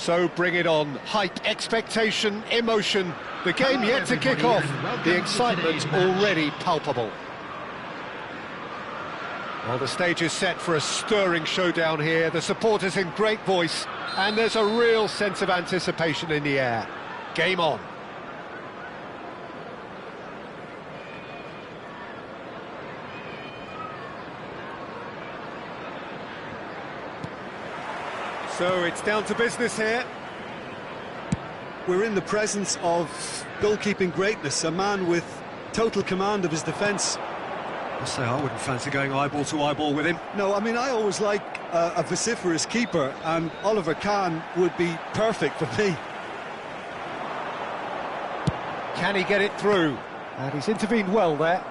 So bring it on. Hype, expectation, emotion. The game yet to kick off. The excitement already palpable. Well, the stage is set for a stirring showdown here. The supporters in great voice, and there's a real sense of anticipation in the air. Game on. So it's down to business here. We're in the presence of goalkeeping greatness, a man with total command of his defence. I say I wouldn't fancy going eyeball to eyeball with him. No, I mean, I always like a vociferous keeper, and Oliver Kahn would be perfect for me. Can he get it through? And he's intervened well there.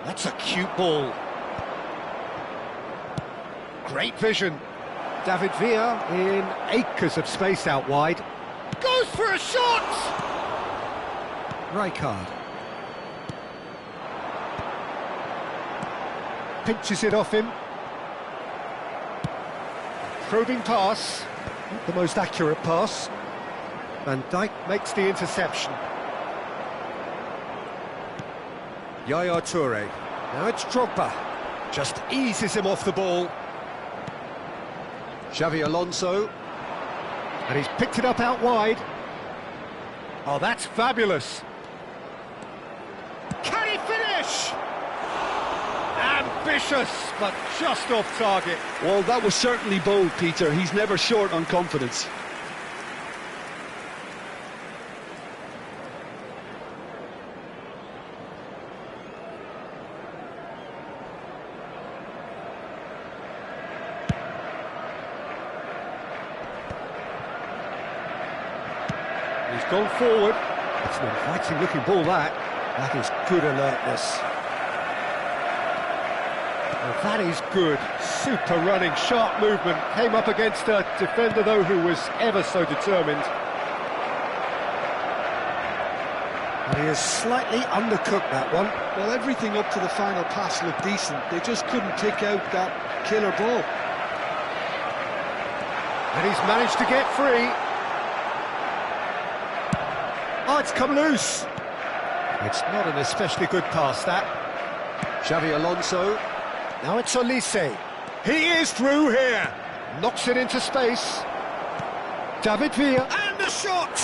That's a cute ball. Great vision. David Villa in acres of space out wide. Goes for a shot! Rijkaard. Pinches it off him. Probing pass. Not the most accurate pass. Van Dijk makes the interception. Yaya Toure. Now it's Drogba. Just eases him off the ball. Xavi Alonso. And he's picked it up out wide. Oh, that's fabulous. Can he finish? Ambitious, but just off target. Well, that was certainly bold, Peter. He's never short on confidence. He's gone forward. It's an inviting looking ball, that. That is good alertness. Well, that is good. Super running, sharp movement. Came up against a defender, though, who was ever so determined. And he has slightly undercooked that one. Well, everything up to the final pass looked decent. They just couldn't pick out that killer ball. And he's managed to get free. Oh, it's come loose. It's not an especially good pass, that. Xavi Alonso. Now it's Olise. He is through here. Knocks it into space. David Villa. And the shot!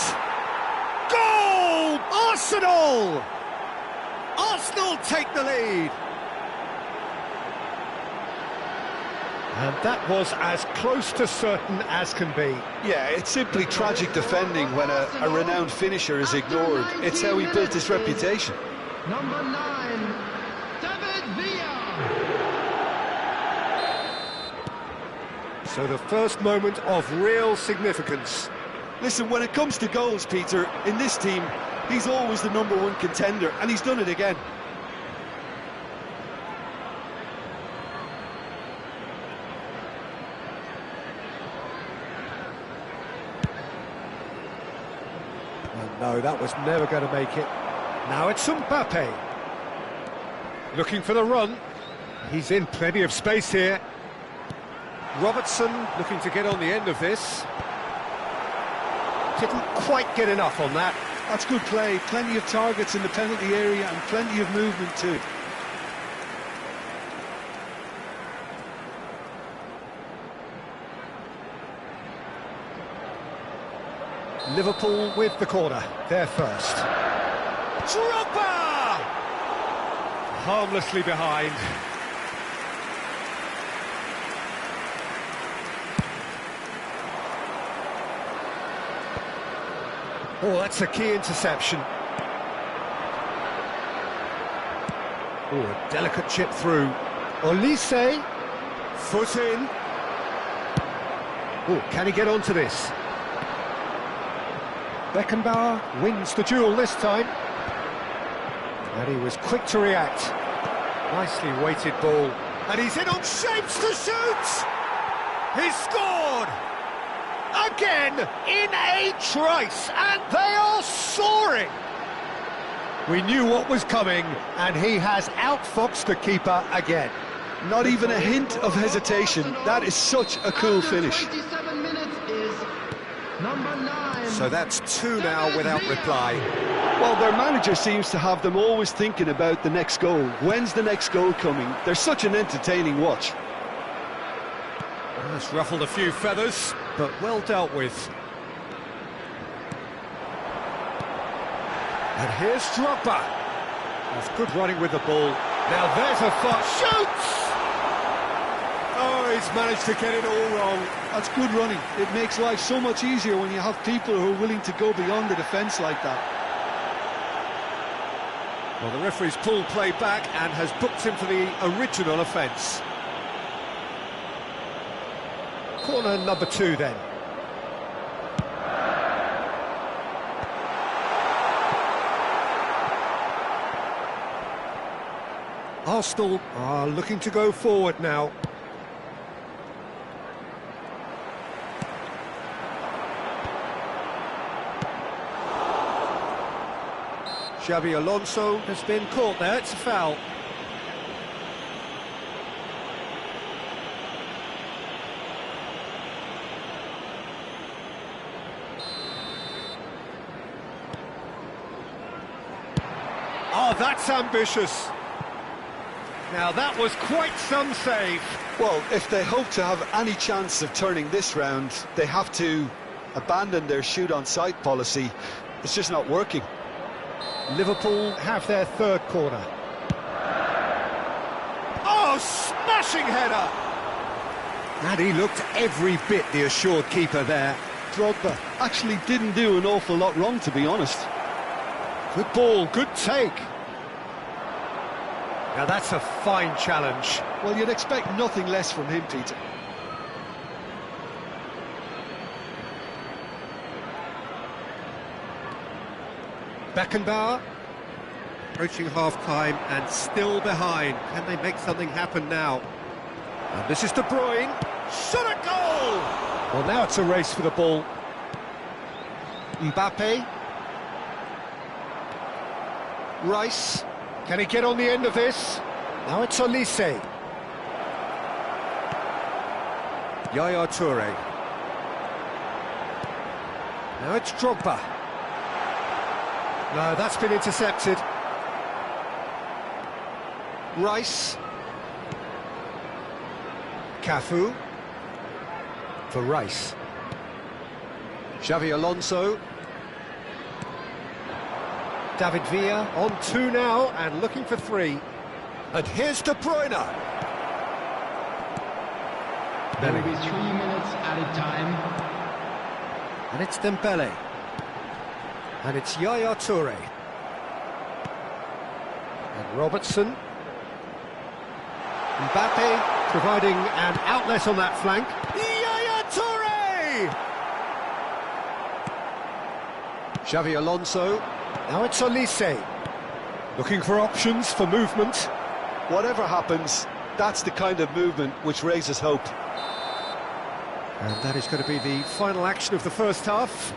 Goal! Arsenal! Arsenal take the lead. And that was as close to certain as can be. Yeah, it's simply tragic defending when a renowned finisher is ignored. It's how he built his reputation. Number 9, David Villa. So the first moment of real significance. Listen, when it comes to goals, Peter, in this team, he's always the #1 contender, and he's done it again. No, that was never going to make it. Now it's Mbappe. Looking for the run. He's in plenty of space here. Robertson looking to get on the end of this. Didn't quite get enough on that. That's good play. Plenty of targets in the penalty area and plenty of movement too. Liverpool with the corner, they're first. Drogba! Harmlessly behind. Oh, that's a key interception. Oh, a delicate chip through. Olise, foot in. Oh, can he get onto this? Beckenbauer wins the duel this time. And he was quick to react. Nicely weighted ball. And he's in on shapes to shoot! He's scored! Again, in a trice, and they are soaring! We knew what was coming, and he has outfoxed the keeper again. Not even a hint of hesitation. That is such a cool finish. 27 minutes is Number 9. So that's two now without reply. Well, their manager seems to have them always thinking about the next goal. When's the next goal coming? They're such an entertaining watch. That's ruffled a few feathers, but well dealt with. And here's Drogba. That's good running with the ball. Now there's a shoots! Oh, he's managed to get it all wrong. That's good running. It makes life so much easier when you have people who are willing to go beyond the defence like that. Well, the referee's pulled play back and has booked him for the original offence. Corner number 2 then. Arsenal are looking to go forward now. Xabi Alonso has been caught there, it's a foul. Oh, that's ambitious. Now that was quite some save. Well, if they hope to have any chance of turning this round, they have to abandon their shoot-on-sight policy. It's just not working. Liverpool have their third corner. Oh, smashing header! And he looked every bit the assured keeper there. Drogba actually didn't do an awful lot wrong, to be honest. Good ball, good take. Now that's a fine challenge. Well, you'd expect nothing less from him, Peter. Beckenbauer, approaching half-time and still behind. Can they make something happen now? And this is De Bruyne. Shot a goal! Well, now it's a race for the ball. Mbappe. Rice. Can he get on the end of this? Now it's Olise. Yaya Toure. Now it's Drogba. No, that's been intercepted. Rice. Cafu. For Rice. Xabi Alonso. David Villa on 2 now and looking for 3. And here's De Bruyne. There will be 3 minutes added time. And it's Dembele. And it's Yaya Toure. And Robertson. Mbappe providing an outlet on that flank. Yaya Toure! Xabi Alonso. Now it's Olise. Looking for options for movement. Whatever happens, that's the kind of movement which raises hope. And that is going to be the final action of the first half.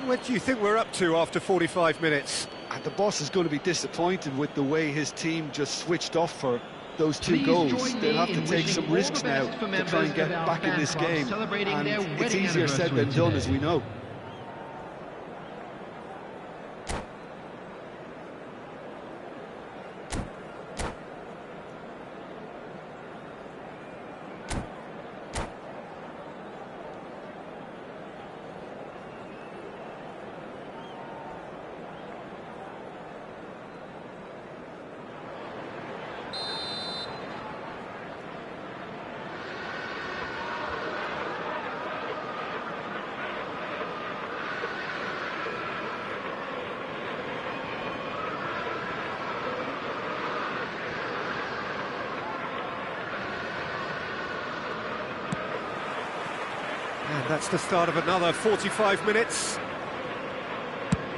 What do you think we're up to after 45 minutes? And the boss is going to be disappointed with the way his team just switched off for those 2 Please goals. join They'll me have to in take wishing some all risks the now best for to members try and get of our back in fan this club game. celebrating And their it's wedding easier said than anniversary done, as we today. know. And that's the start of another 45 minutes.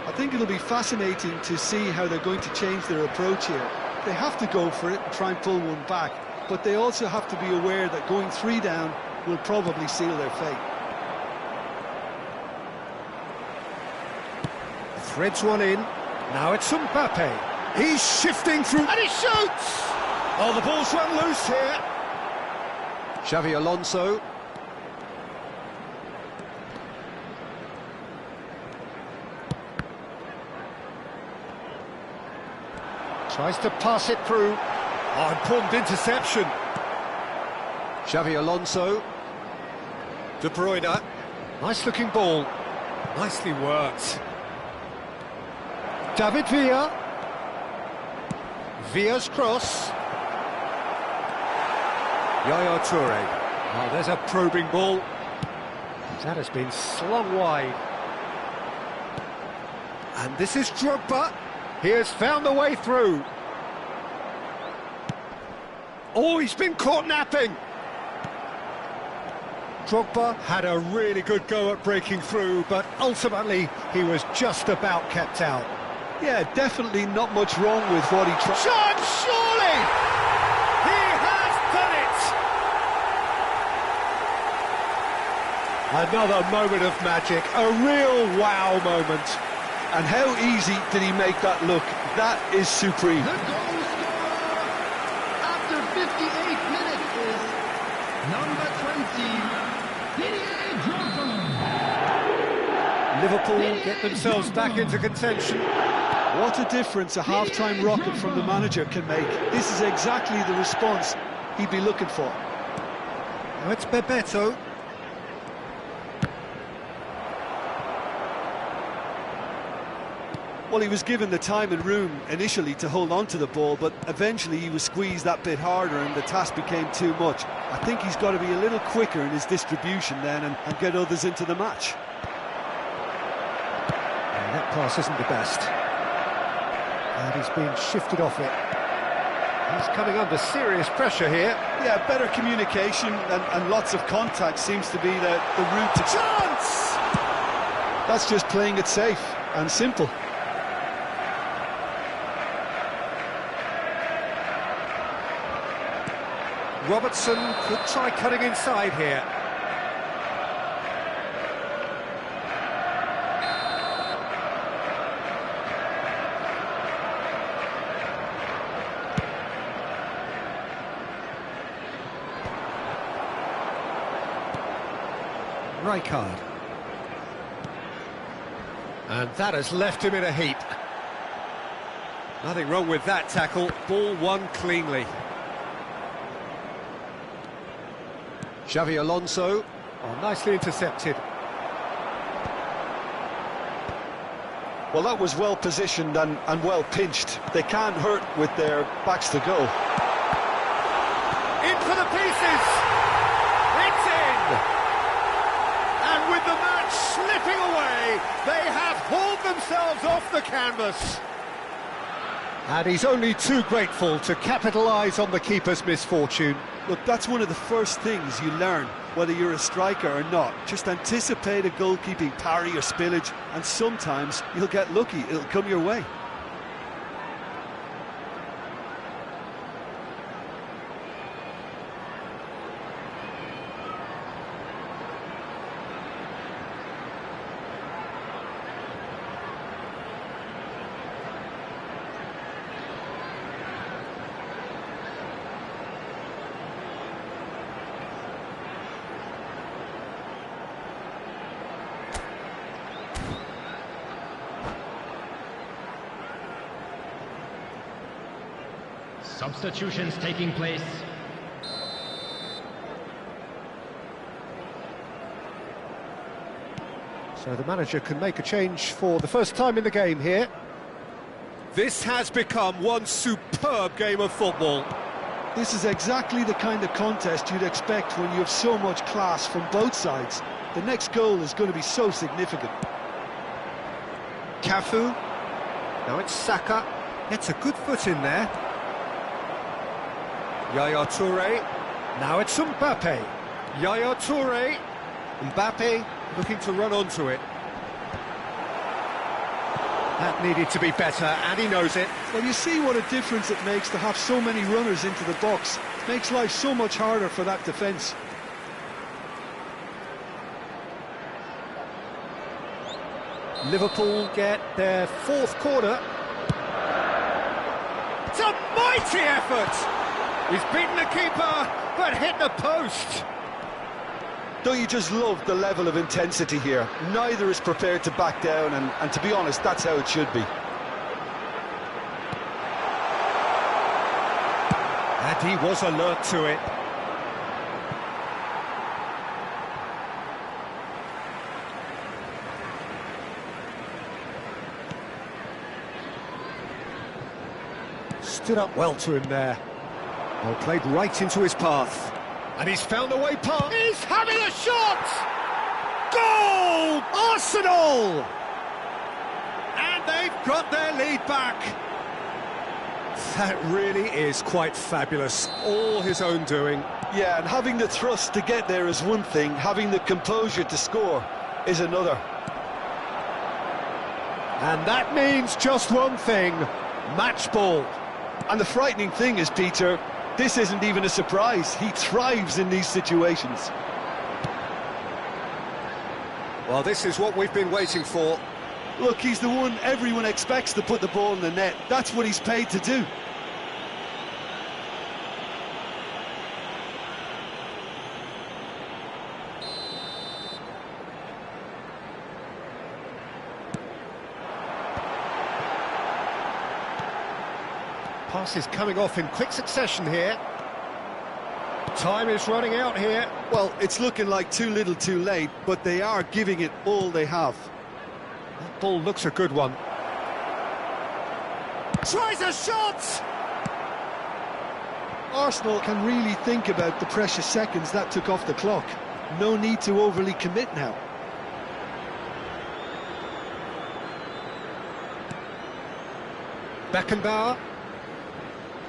I think it'll be fascinating to see how they're going to change their approach here. They have to go for it and try and pull one back, but they also have to be aware that going 3 down will probably seal their fate. Threads one in. Now it's Mbappe. He's shifting through and he shoots! Oh, the ball's run loose here. Xabi Alonso. Tries to pass it through. Oh, important interception. Xavi Alonso. De Bruyne. Nice looking ball. Nicely worked. David Villa. Villa's cross. Yaya Toure. Oh, there's a probing ball. That has been slung wide. And this is Drogba. He has found the way through. Oh, he's been caught napping. Drogba had a really good go at breaking through, but ultimately he was just about kept out. Yeah, definitely not much wrong with what he tried. Chance, surely! He has done it! Another moment of magic, a real wow moment. And how easy did he make that look? That is supreme. The goal scorer after 58 minutes is number 20, Didier Drogba. Liverpool get themselves back into contention. What a difference a half-time rocket from the manager can make. This is exactly the response he'd be looking for. Now it's Bebeto. Well, he was given the time and room initially to hold on to the ball, but eventually he was squeezed that bit harder and the task became too much. I think he's got to be a little quicker in his distribution then and get others into the match. And that pass isn't the best. And he's been shifted off it. He's coming under serious pressure here. Yeah, better communication and lots of contact seems to be the route to... Chance! That's just playing it safe and simple. Robertson could try cutting inside here. Rijkaard. And that has left him in a heap. Nothing wrong with that tackle. Ball won cleanly. Xavi Alonso. Oh, nicely intercepted. Well, that was well positioned and well pinched. They can't hurt with their backs to go. In for the pieces! It's in! And with the match slipping away, they have hauled themselves off the canvas. And he's only too grateful to capitalise on the keeper's misfortune. Look, that's one of the first things you learn, whether you're a striker or not. Just anticipate a goalkeeping parry or spillage, and sometimes you'll get lucky, it'll come your way. Substitutions taking place. So the manager can make a change for the first time in the game here. This has become one superb game of football. This is exactly the kind of contest you'd expect when you have so much class from both sides. The next goal is going to be so significant. Cafu. Now it's Saka. Gets a good foot in there. Yaya Toure. Now it's Mbappe. Yaya Toure. Mbappe looking to run onto it. That needed to be better, and he knows it. Well, you see what a difference it makes to have so many runners into the box. It makes life so much harder for that defence. Liverpool get their fourth corner. It's a mighty effort! He's beaten the keeper, but hit the post. Don't you just love the level of intensity here? Neither is prepared to back down, and to be honest, that's how it should be. And he was alert to it. Stood up well to him there. Well, played right into his path. And he's found a way past. He's having a shot! Goal! Arsenal! And they've got their lead back. That really is quite fabulous. All his own doing. Yeah, and having the thrust to get there is one thing, having the composure to score is another. And that means just one thing, match ball. And the frightening thing is, Peter, this isn't even a surprise. He thrives in these situations. Well, this is what we've been waiting for. Look, he's the one everyone expects to put the ball in the net. That's what he's paid to do. Pass is coming off in quick succession here. Time is running out here. Well, it's looking like too little too late, but they are giving it all they have. That ball looks a good one. Tries a shot! Arsenal can really think about the precious seconds that took off the clock. No need to overly commit now. Beckenbauer.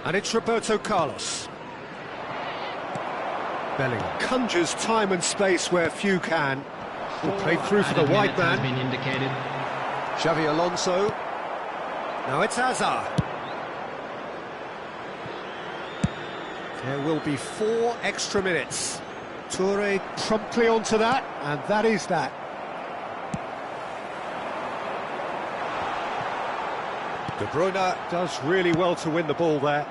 And it's Roberto Carlos. Bellingham conjures time and space where few can. Played through for the wide man. Has been indicated. Xavi Alonso. Now it's Hazard. There will be 4 extra minutes. Toure promptly onto that, and that is that. De Bruyne does really well to win the ball there.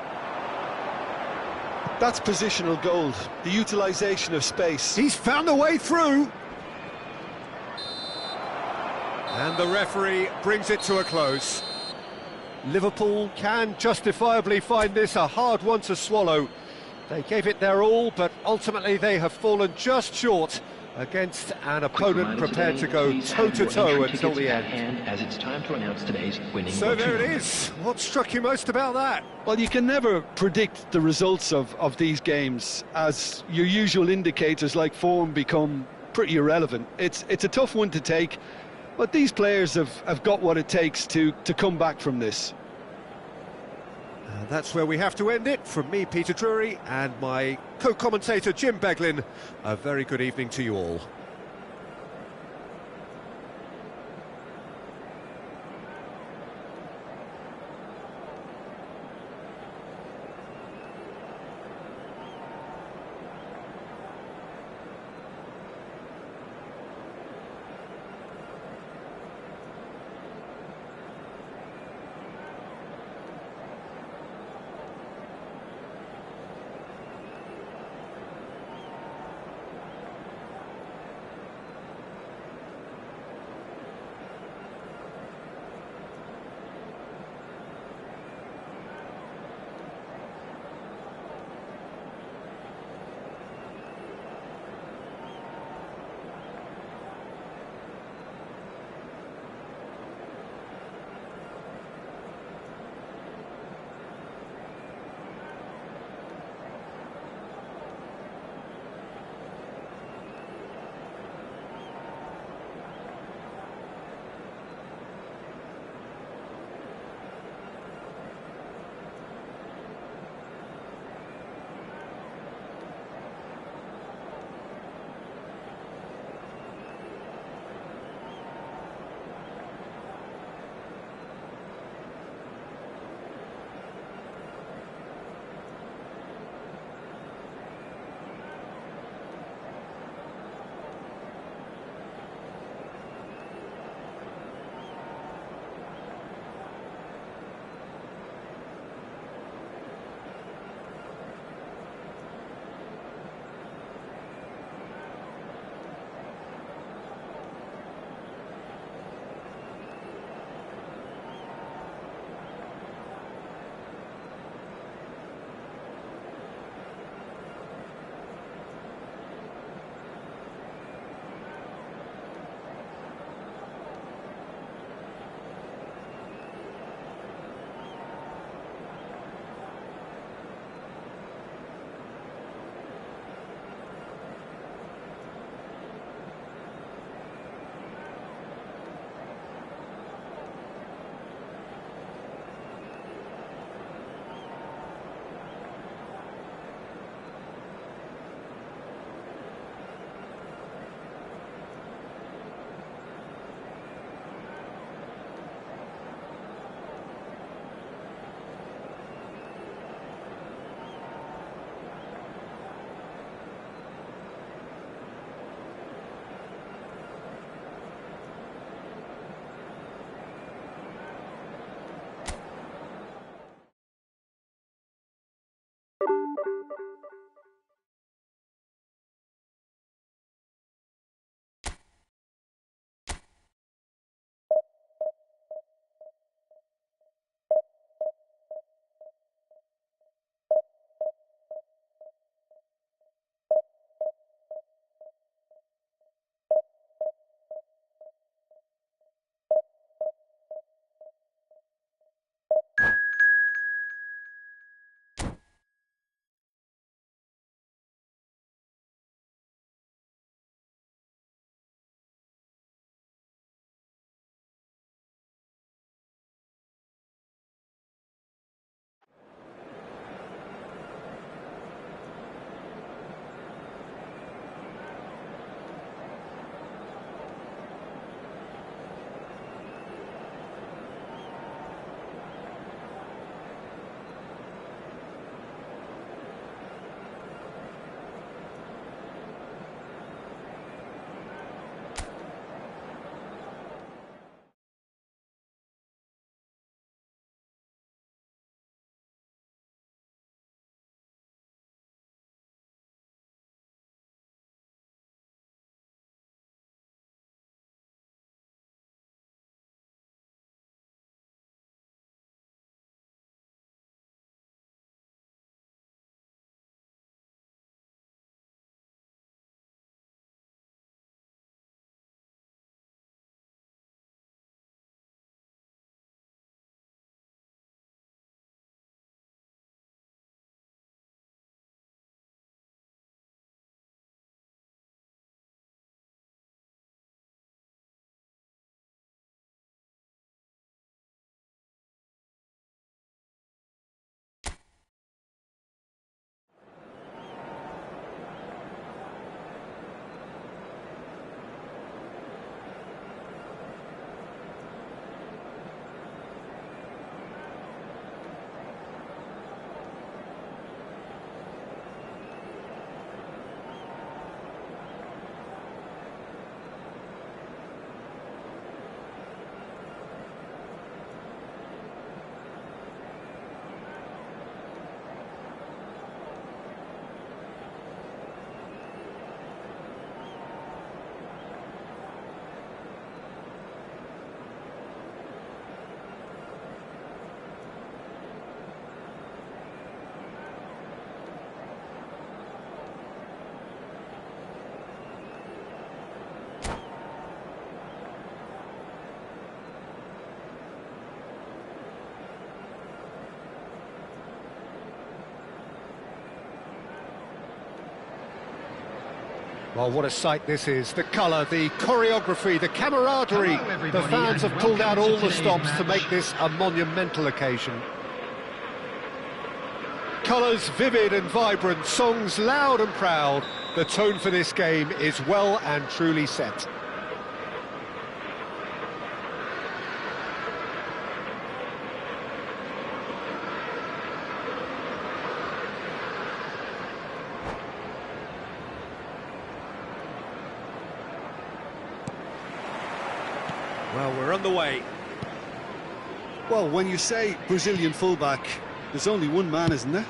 That's positional gold, the utilisation of space. He's found a way through. And the referee brings it to a close. Liverpool can justifiably find this a hard one to swallow. They gave it their all, but ultimately they have fallen just short against an opponent prepared to go toe-to-toe until the end. As it's time to announce today's winning. So there it is. What struck you most about that? Well, you can never predict the results of these games, as your usual indicators like form become pretty irrelevant. It's a tough one to take, but these players have got what it takes to come back from this. That's where we have to end it. From me, Peter Drury, and my co-commentator, Jim Beglin, a very good evening to you all. Well, what a sight this is. The colour, the choreography, the camaraderie. Hello, The everybody, fans and have pulled out welcome all to the stops today's to match. make this a monumental occasion. Colours vivid and vibrant, songs loud and proud. The tone for this game is well and truly set. Well, we're on the way. Well, when you say Brazilian fullback, there's only one man, isn't there?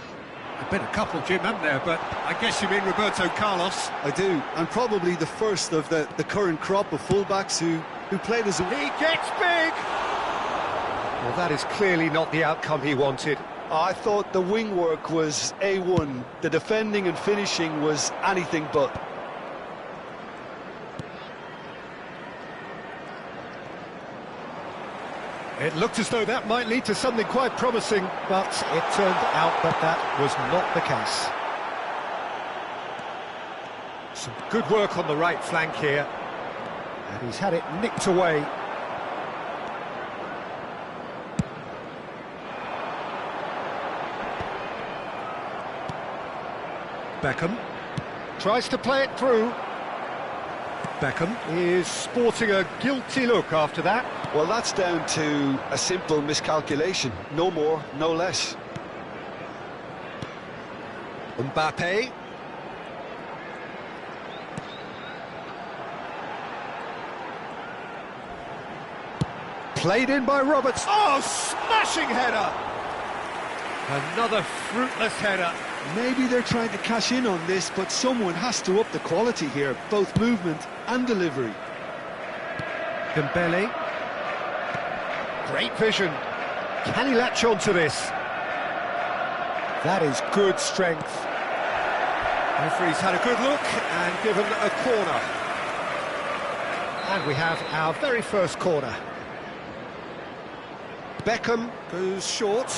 There've been a couple, Jim, haven't there? But I guess you mean Roberto Carlos. I do, and probably the first of the current crop of fullbacks who played as a... He gets big! Well, that is clearly not the outcome he wanted. I thought the wing work was A1. The defending and finishing was anything but. It looked as though that might lead to something quite promising, but it turned out that that was not the case. Some good work on the right flank here. And he's had it nicked away. Beckham tries to play it through. Beckham is sporting a guilty look after that. Well, that's down to a simple miscalculation. No more, no less. Mbappe. Played in by Roberts. Oh, smashing header! Another fruitless header. Maybe they're trying to cash in on this, but someone has to up the quality here, both movement and delivery. Dembele. Great vision. Can he latch on to this? That is good strength. Referee's had a good look and given a corner. And we have our very first corner. Beckham goes short.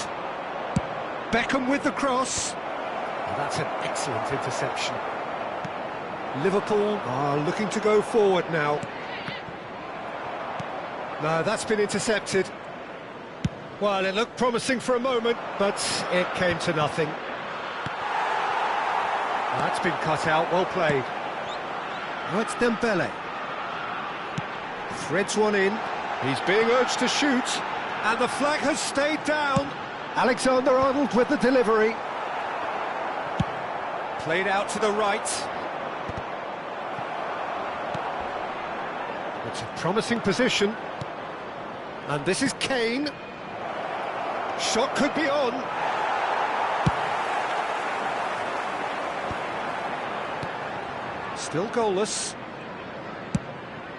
Beckham with the cross. And that's an excellent interception. Liverpool are looking to go forward now. No, that's been intercepted. Well, it looked promising for a moment, but it came to nothing. That's been cut out, well played. Now it's Dembele. Threads one in. He's being urged to shoot, and the flag has stayed down. Alexander-Arnold with the delivery. Played out to the right. It's a promising position. And this is Kane. Shot could be on. Still goalless.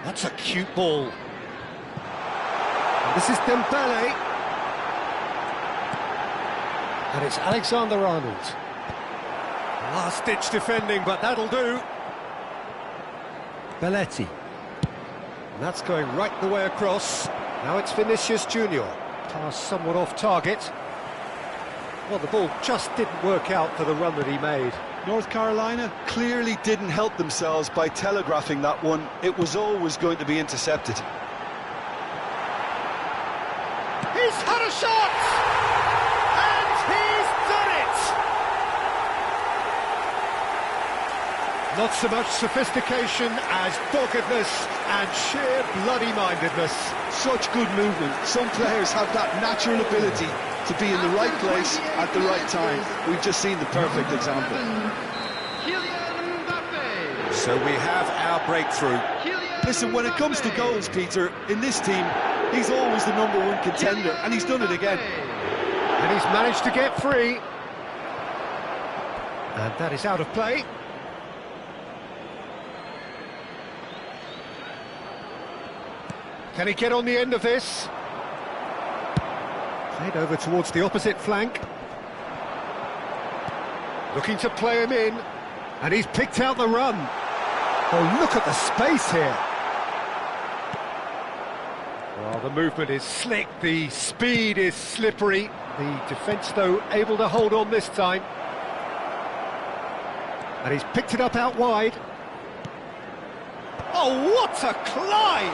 That's a cute ball. And this is Dembele. And it's Alexander-Arnold. Last-ditch defending, but that'll do. Belletti. And that's going right the way across. Now it's Vinicius Junior. Pass somewhat off target. Well, the ball just didn't work out for the run that he made. North Carolina clearly didn't help themselves by telegraphing that one. It was always going to be intercepted. He's had a shot! And he's done it! Not so much sophistication as doggedness and sheer bloody-mindedness. Such good movement. Some players have that natural ability to be in the right place at the right time. We've just seen the perfect example. So we have our breakthrough. Listen, when it comes to goals, Peter, in this team, he's always the #1 contender, and he's done it again. And he's managed to get free. And that is out of play. Can he get on the end of this? Played over towards the opposite flank. Looking to play him in. And he's picked out the run. Oh, look at the space here. Well, the movement is slick, the speed is slippery. The defence, though, able to hold on this time. And he's picked it up out wide. Oh, what a climb!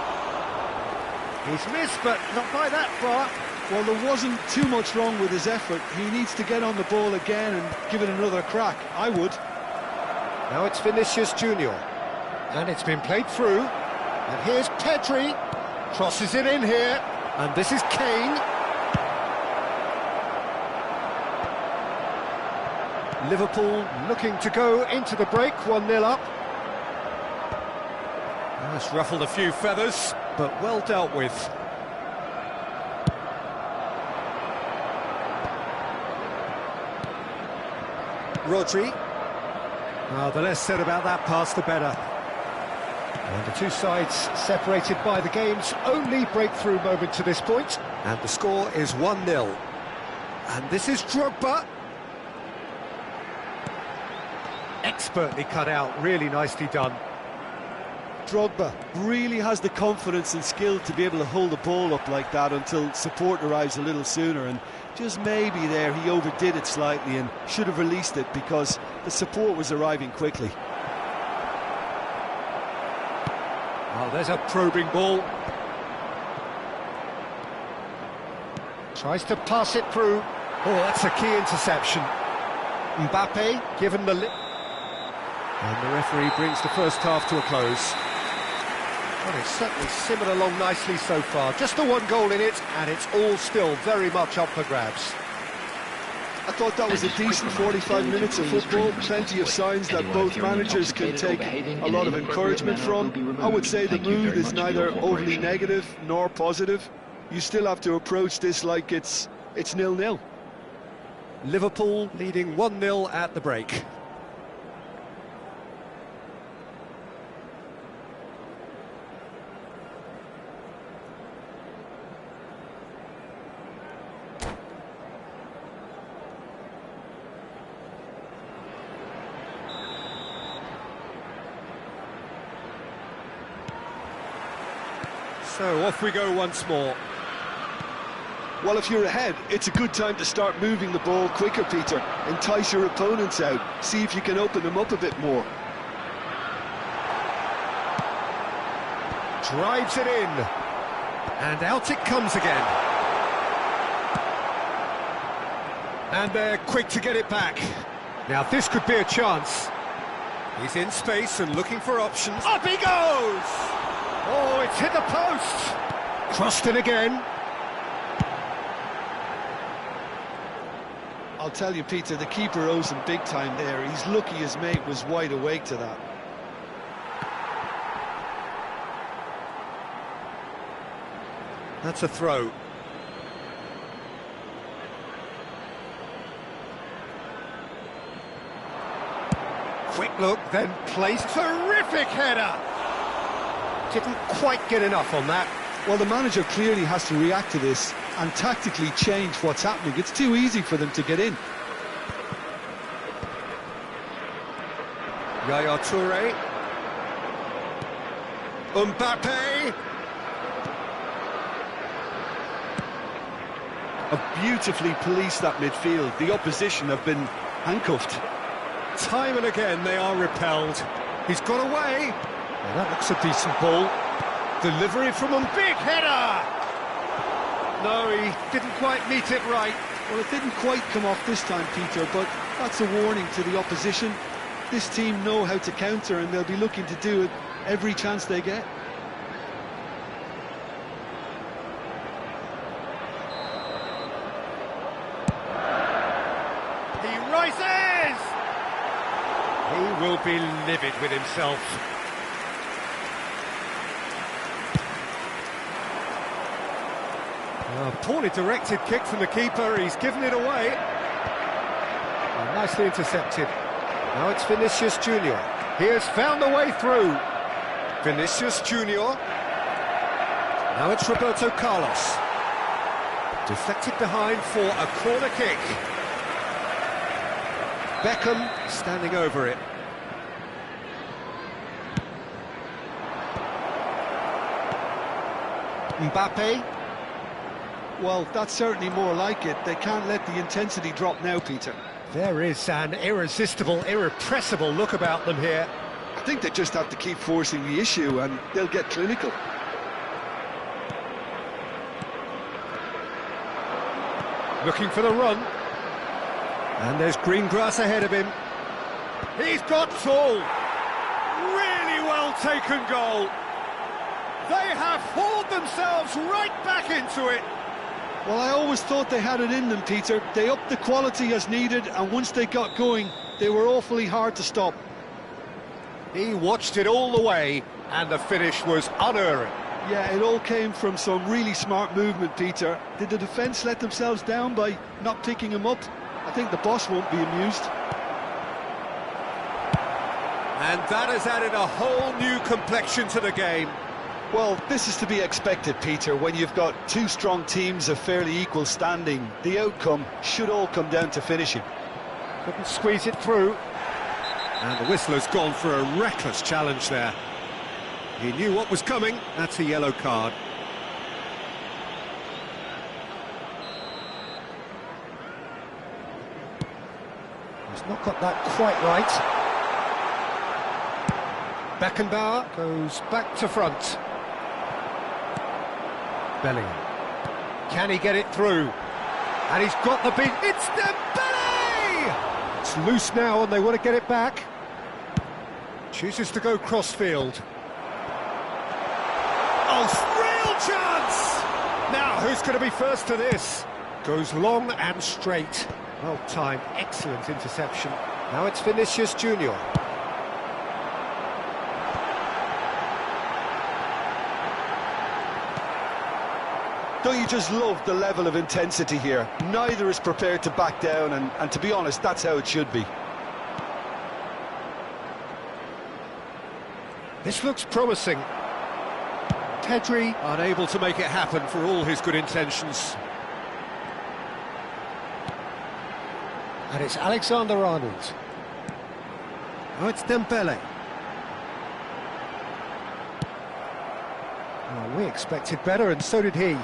He's missed, but not by that far. Well, there wasn't too much wrong with his effort. He needs to get on the ball again and give it another crack. I would. Now it's Vinicius Junior. And it's been played through. And here's Pedri. Crosses it in here. And this is Kane. Liverpool looking to go into the break, 1-0 up. That's ruffled a few feathers, but well dealt with. Rodri. The less said about that pass, the better. And the two sides separated by the game's only breakthrough moment to this point. And the score is 1-0. And this is Drogba. Expertly cut out, really nicely done. Drogba really has the confidence and skill to be able to hold the ball up like that until support arrives a little sooner, and just maybe there he overdid it slightly and should have released it because the support was arriving quickly. Oh, there's a probing ball. Tries to pass it through. Oh, that's a key interception. Mbappe given the and the referee brings the first half to a close. Well, it's certainly simmered along nicely so far. Just the one goal in it, and it's all still very much up for grabs. I thought that was a decent 45 minutes of football. Plenty of signs that both managers can take a lot of encouragement from. I would say the mood is neither overly negative nor positive. You still have to approach this like it's 0-0. Liverpool leading 1-0 at the break. So off we go once more. Well, if you're ahead, it's a good time to start moving the ball quicker, Peter. Entice your opponents out. See if you can open them up a bit more. Drives it in. And out it comes again. And they're quick to get it back. Now this could be a chance. He's in space and looking for options. Up he goes! Oh, it's hit the post! Crossed it again. I'll tell you, Peter, the keeper owes him big time there. He's lucky his mate was wide awake to that. That's a throw. Quick look, then placed. Terrific header! Didn't quite get enough on that. Well, the manager clearly has to react to this and tactically change what's happening. It's too easy for them to get in. Yaya Toure. Mbappe. Have beautifully policed that midfield. The opposition have been handcuffed. Time and again they are repelled. He's got away. Well, that looks a decent ball. Delivery from him, big header! No, he didn't quite meet it right. Well, it didn't quite come off this time, Peter, but that's a warning to the opposition. This team know how to counter, and they'll be looking to do it every chance they get. He rises! He will be livid with himself. Poorly directed kick from the keeper, he's given it away. And nicely intercepted. Now it's Vinicius Junior. He has found a way through. Vinicius Junior. Now it's Roberto Carlos. Deflected behind for a corner kick. Beckham standing over it. Mbappe. Well, that's certainly more like it. They can't let the intensity drop now, Peter. There is an irresistible, irrepressible look about them here. I think they just have to keep forcing the issue and they'll get clinical. Looking for the run. And there's green grass ahead of him. He's got full. Really well taken goal. They have hauled themselves right back into it. Well, I always thought they had it in them, Peter. They upped the quality as needed, and once they got going, they were awfully hard to stop. He watched it all the way, and the finish was unerring. Yeah, it all came from some really smart movement, Peter. Did the defence let themselves down by not picking him up? I think the boss won't be amused. And that has added a whole new complexion to the game. Well, this is to be expected, Peter, when you've got two strong teams of fairly equal standing. The outcome should all come down to finishing. Couldn't squeeze it through. And the whistler's gone for a reckless challenge there. He knew what was coming. That's a yellow card. He's not got that quite right. Beckenbauer goes back to front. Bellingham. Can he get it through? And he's got the beat. It's Dembele! It's loose now and they want to get it back. Chooses to go crossfield. Oh, real chance! Now, who's going to be first to this? Goes long and straight. Well timed, excellent interception. Now it's Vinicius Junior. Don't you just love the level of intensity here? Neither is prepared to back down, and to be honest, that's how it should be. This looks promising. Pedri unable to make it happen for all his good intentions. And it's Alexander-Arnold. Oh, it's Dembele. Oh, we expected better, and so did he.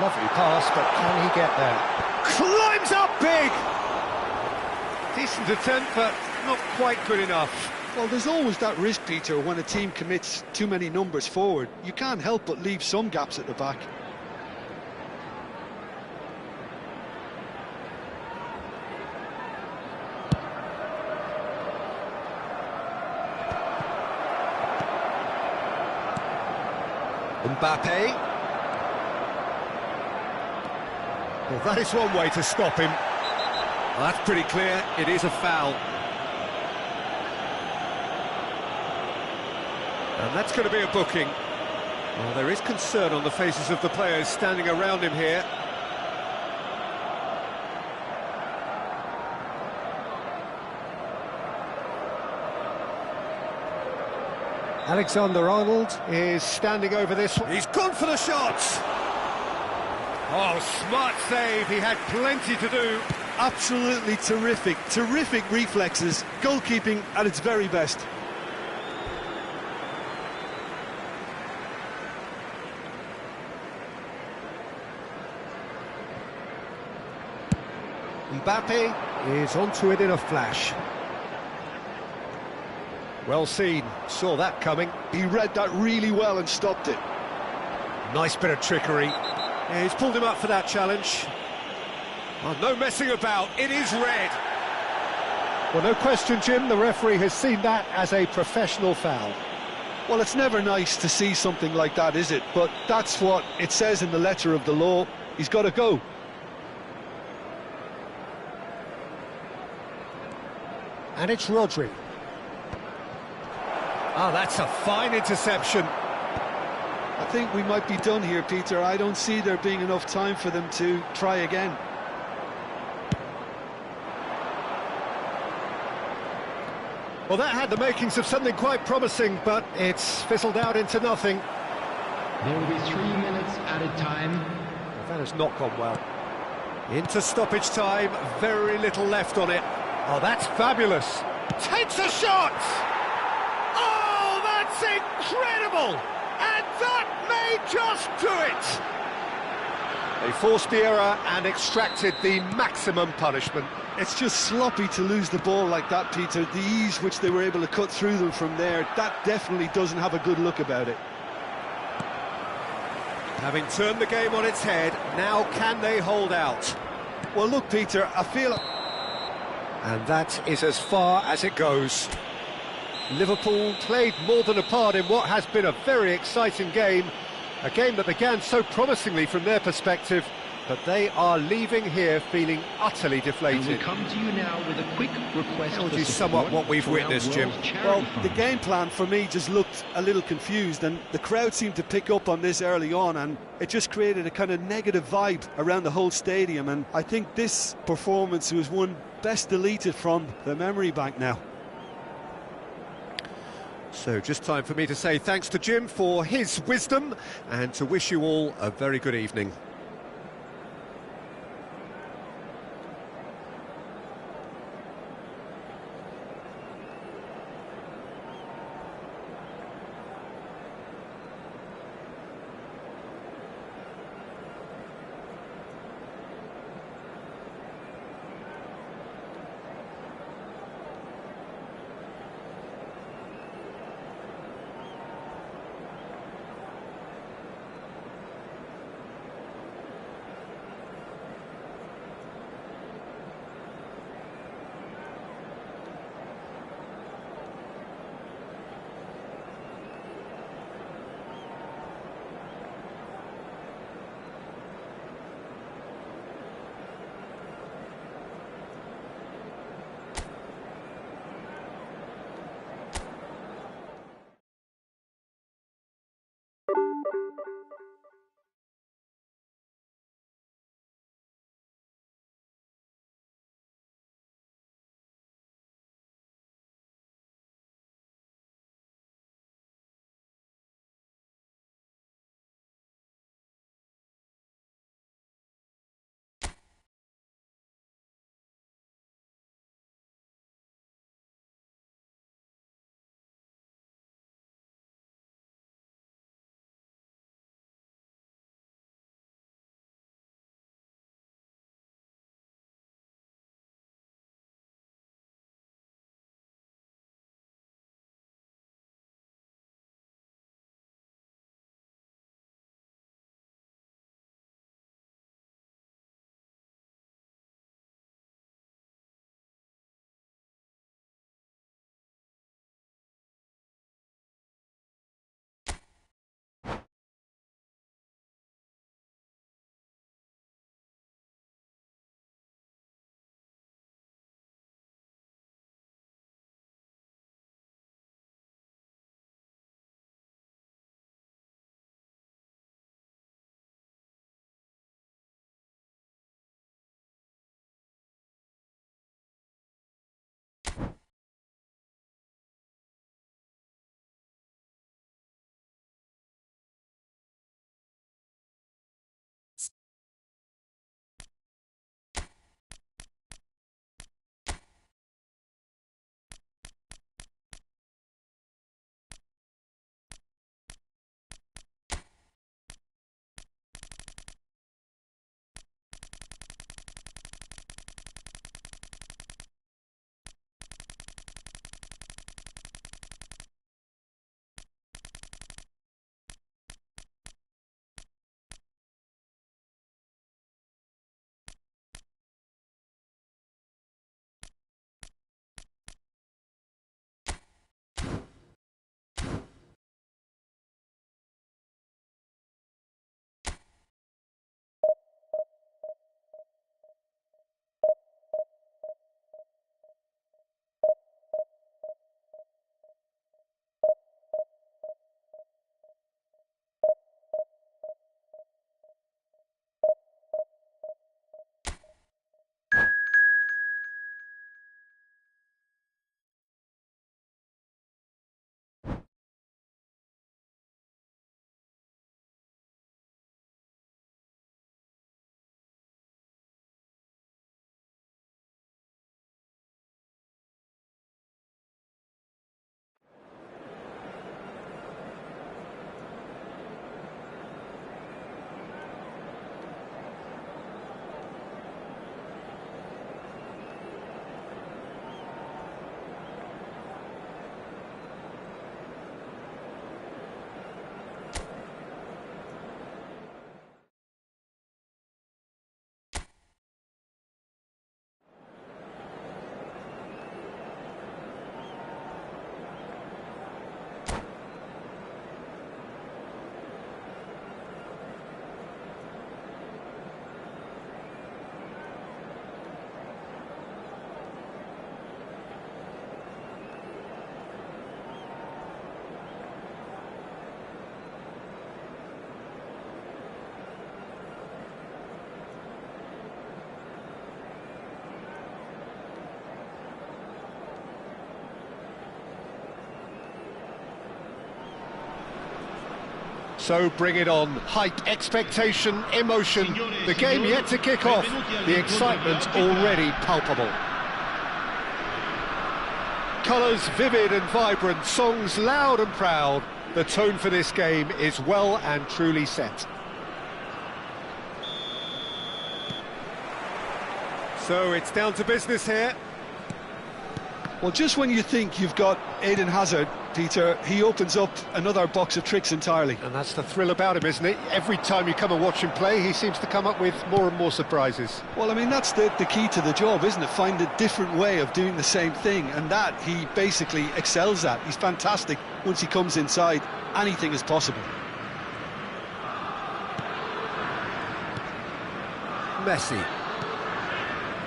Lovely pass, but can he get there? Climbs up big! Decent attempt, but not quite good enough. Well, there's always that risk, Peter, when a team commits too many numbers forward. You can't help but leave some gaps at the back. Mbappe. Well, that is one way to stop him. Well, that's pretty clear. It is a foul. And that's going to be a booking. Well, there is concern on the faces of the players standing around him here. Alexander-Arnold is standing over this one. He's gone for the shots! Oh, smart save, he had plenty to do. Absolutely terrific, terrific reflexes, goalkeeping at its very best. Mbappe is onto it in a flash. Well seen, saw that coming. He read that really well and stopped it. Nice bit of trickery. Yeah, he's pulled him up for that challenge. Oh, no messing about, it is red. Well, no question, Jim, the referee has seen that as a professional foul. Well, it's never nice to see something like that, is it? But that's what it says in the letter of the law. He's got to go. And it's Rodri. Oh, that's a fine interception. I think we might be done here, Peter. I don't see there being enough time for them to try again. Well, that had the makings of something quite promising, but it's fizzled out into nothing. There will be 3 minutes added time. That has not gone well. Into stoppage time, very little left on it. Oh, that's fabulous. Takes a shot! Oh, that's incredible! And that may just do it! They forced the error and extracted the maximum punishment. It's just sloppy to lose the ball like that, Peter. The ease which they were able to cut through them from there, that definitely doesn't have a good look about it. Having turned the game on its head, now can they hold out? Well, look, Peter, I feel... And that is as far as it goes. Liverpool played more than a part in what has been a very exciting game. A game that began so promisingly from their perspective, but they are leaving here feeling utterly deflated. And we come to you now with a quick request How would you sum up what we've witnessed, Jim? Well, the game plan for me just looked a little confused, and the crowd seemed to pick up on this early on, and it just created a kind of negative vibe around the whole stadium, and I think this performance was one best deleted from the memory bank now. So just time for me to say thanks to Jim for his wisdom and to wish you all a very good evening. So bring it on. Hype, expectation, emotion. The game yet to kick off. The excitement already palpable. Colours vivid and vibrant, songs loud and proud. The tone for this game is well and truly set. So it's down to business here. Well, just when you think you've got Eden Hazard, Peter, he opens up another box of tricks entirely. And that's the thrill about him, isn't it? Every time you come and watch him play, he seems to come up with more and more surprises. Well, I mean, that's the key to the job, isn't it? Find a different way of doing the same thing, and that he basically excels at. He's fantastic. Once he comes inside, anything is possible. Messi.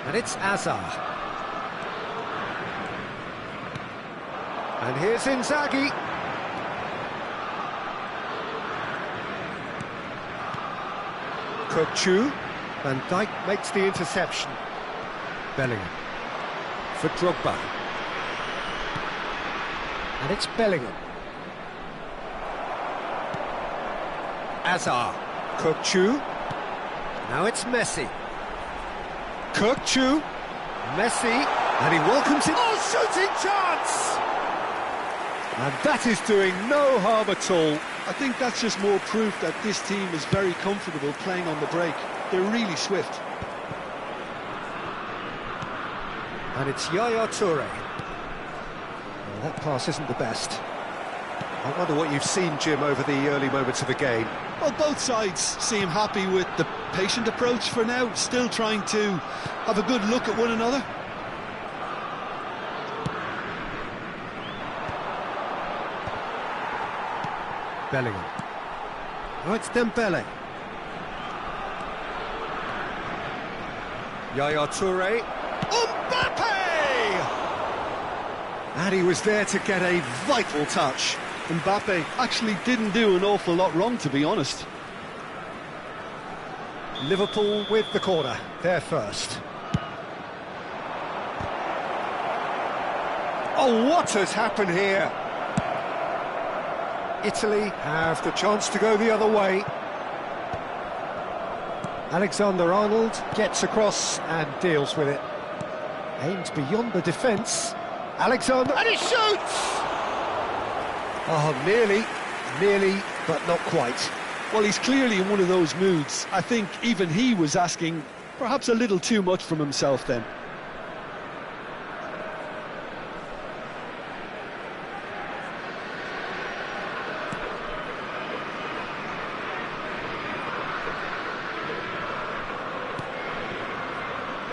And it's Hazard. And here's Inzaghi. Kökçü. Van Dijk makes the interception. Bellingham. For Drogba. And it's Bellingham. Hazard. Kökçü. Now it's Messi. Kökçü. Messi. And he welcomes it. Oh, shooting chance! And that is doing no harm at all. I think that's just more proof that this team is very comfortable playing on the break. They're really swift. And it's Yaya Toure. Well, that pass isn't the best. I wonder what you've seen, Jim, over the early moments of the game. Well, both sides seem happy with the patient approach for now, still trying to have a good look at one another. Bellingham. Oh, it's Dembele. Yaya Toure. Mbappe! And he was there to get a vital touch. Mbappe actually didn't do an awful lot wrong, to be honest. Liverpool with the corner, they're first. Oh, what has happened here? Italy have the chance to go the other way. Alexander-Arnold gets across and deals with it. Aims beyond the defence. Alexander, and he shoots! Oh, nearly, but not quite. Well, he's clearly in one of those moods. I think even he was asking perhaps a little too much from himself then.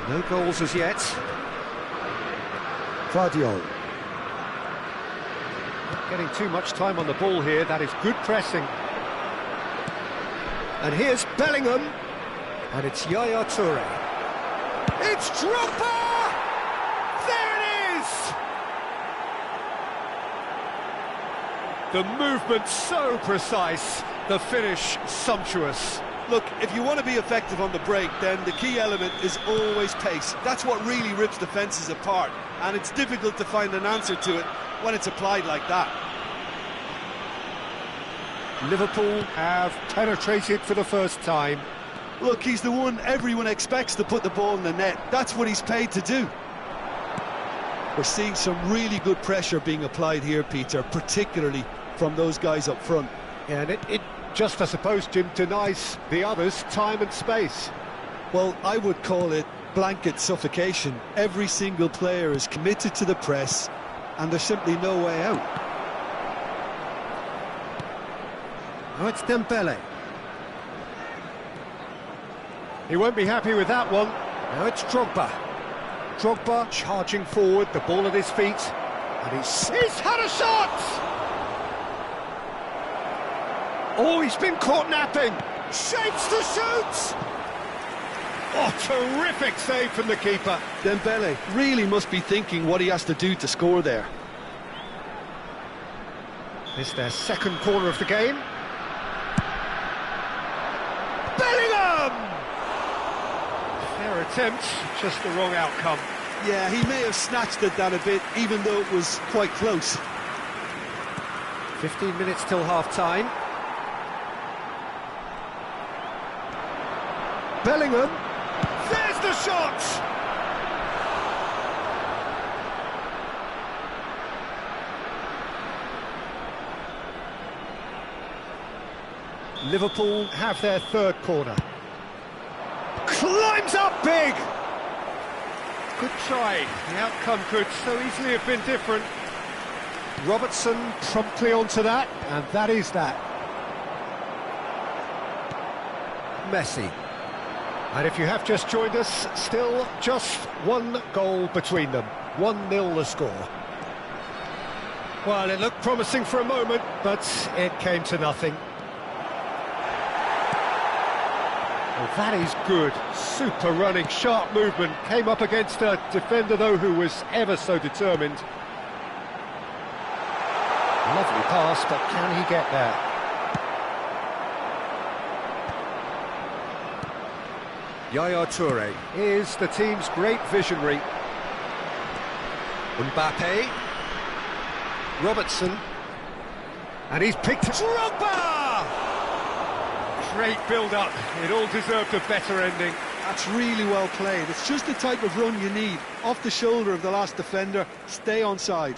No goals as yet. Guardiola. Not getting too much time on the ball here. That is good pressing. And here's Bellingham. And it's Yaya Toure. It's Drogba! There it is! The movement so precise. The finish sumptuous. Look, if you want to be effective on the break, then the key element is always pace. That's what really rips defences apart, and it's difficult to find an answer to it when it's applied like that. Liverpool have penetrated for the first time. Look, he's the one everyone expects to put the ball in the net. That's what he's paid to do. We're seeing some really good pressure being applied here, Peter, particularly from those guys up front. Yeah, and it just, I suppose, Jim, denies the others time and space. Well, I would call it blanket suffocation. Every single player is committed to the press, and there's simply no way out. Oh, it's Dembele. He won't be happy with that one. Now it's Drogba. Drogba charging forward, the ball at his feet. And he's had a shot! Oh, he's been caught napping. Shapes to shoot! Oh, terrific save from the keeper. Dembele really must be thinking what he has to do to score there. It's their second corner of the game. Bellingham! Fair attempt, just the wrong outcome. Yeah, he may have snatched at that a bit, even though it was quite close. 15 minutes till half-time. Bellingham. There's the shot! Liverpool have their third corner. Climbs up big! Good try. The outcome could so easily have been different. Robertson promptly onto that, and that is that. Messi. And if you have just joined us, still just one goal between them. 1-0 the score. Well, it looked promising for a moment, but it came to nothing. Well, that is good. Super running, sharp movement. Came up against a defender, though, who was ever so determined. Lovely pass, but can he get there? Yaya Toure is the team's great visionary. Mbappe. Robertson. And he's picked... Drogba! Great build-up. It all deserved a better ending. That's really well played. It's just the type of run you need. Off the shoulder of the last defender, stay onside.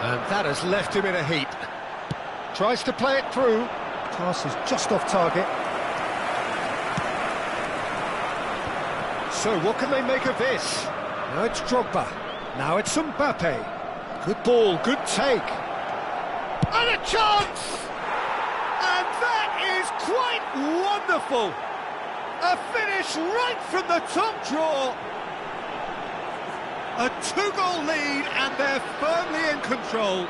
And that has left him in a heap. Tries to play it through. Pass is just off target. So what can they make of this? Now it's Drogba. Now it's Mbappe. Good ball, good take. And a chance! And that is quite wonderful. A finish right from the top draw. A two-goal lead, and they're firmly in control.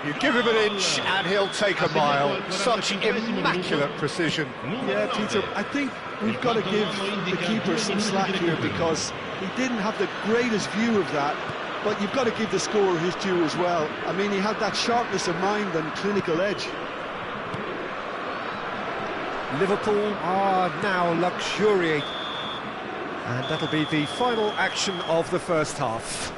You give him an inch, and he'll take a mile. Such immaculate precision. Yeah, Peter, I think we've got to give the keeper some slack here because he didn't have the greatest view of that, but you've got to give the scorer his due as well. I mean, he had that sharpness of mind and clinical edge. Liverpool are now luxuriating. And that'll be the final action of the first half.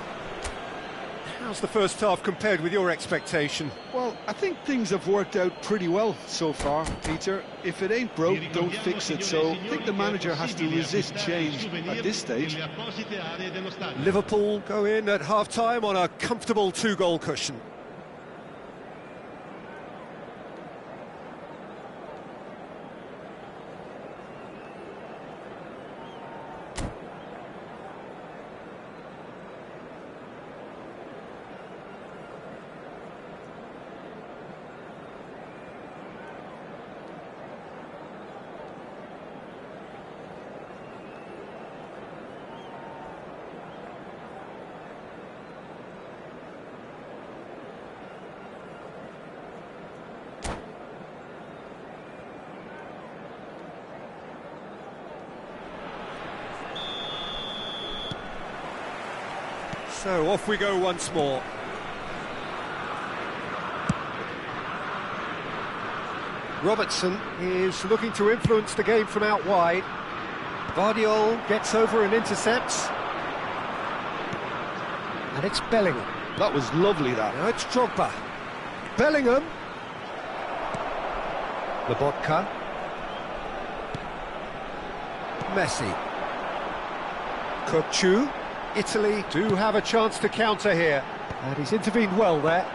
How's the first half compared with your expectation? Well, I think things have worked out pretty well so far, Peter. If it ain't broke, don't fix it. So I think the manager has to resist change at this stage. Liverpool go in at half-time on a comfortable two-goal cushion. So off we go once more. Robertson is looking to influence the game from out wide. Vardiol gets over and intercepts. And it's Bellingham. That was lovely, that. Now it's Drogba. Bellingham. Lobotka. Messi. Kukçu. Italy do have a chance to counter here, and he's intervened well there.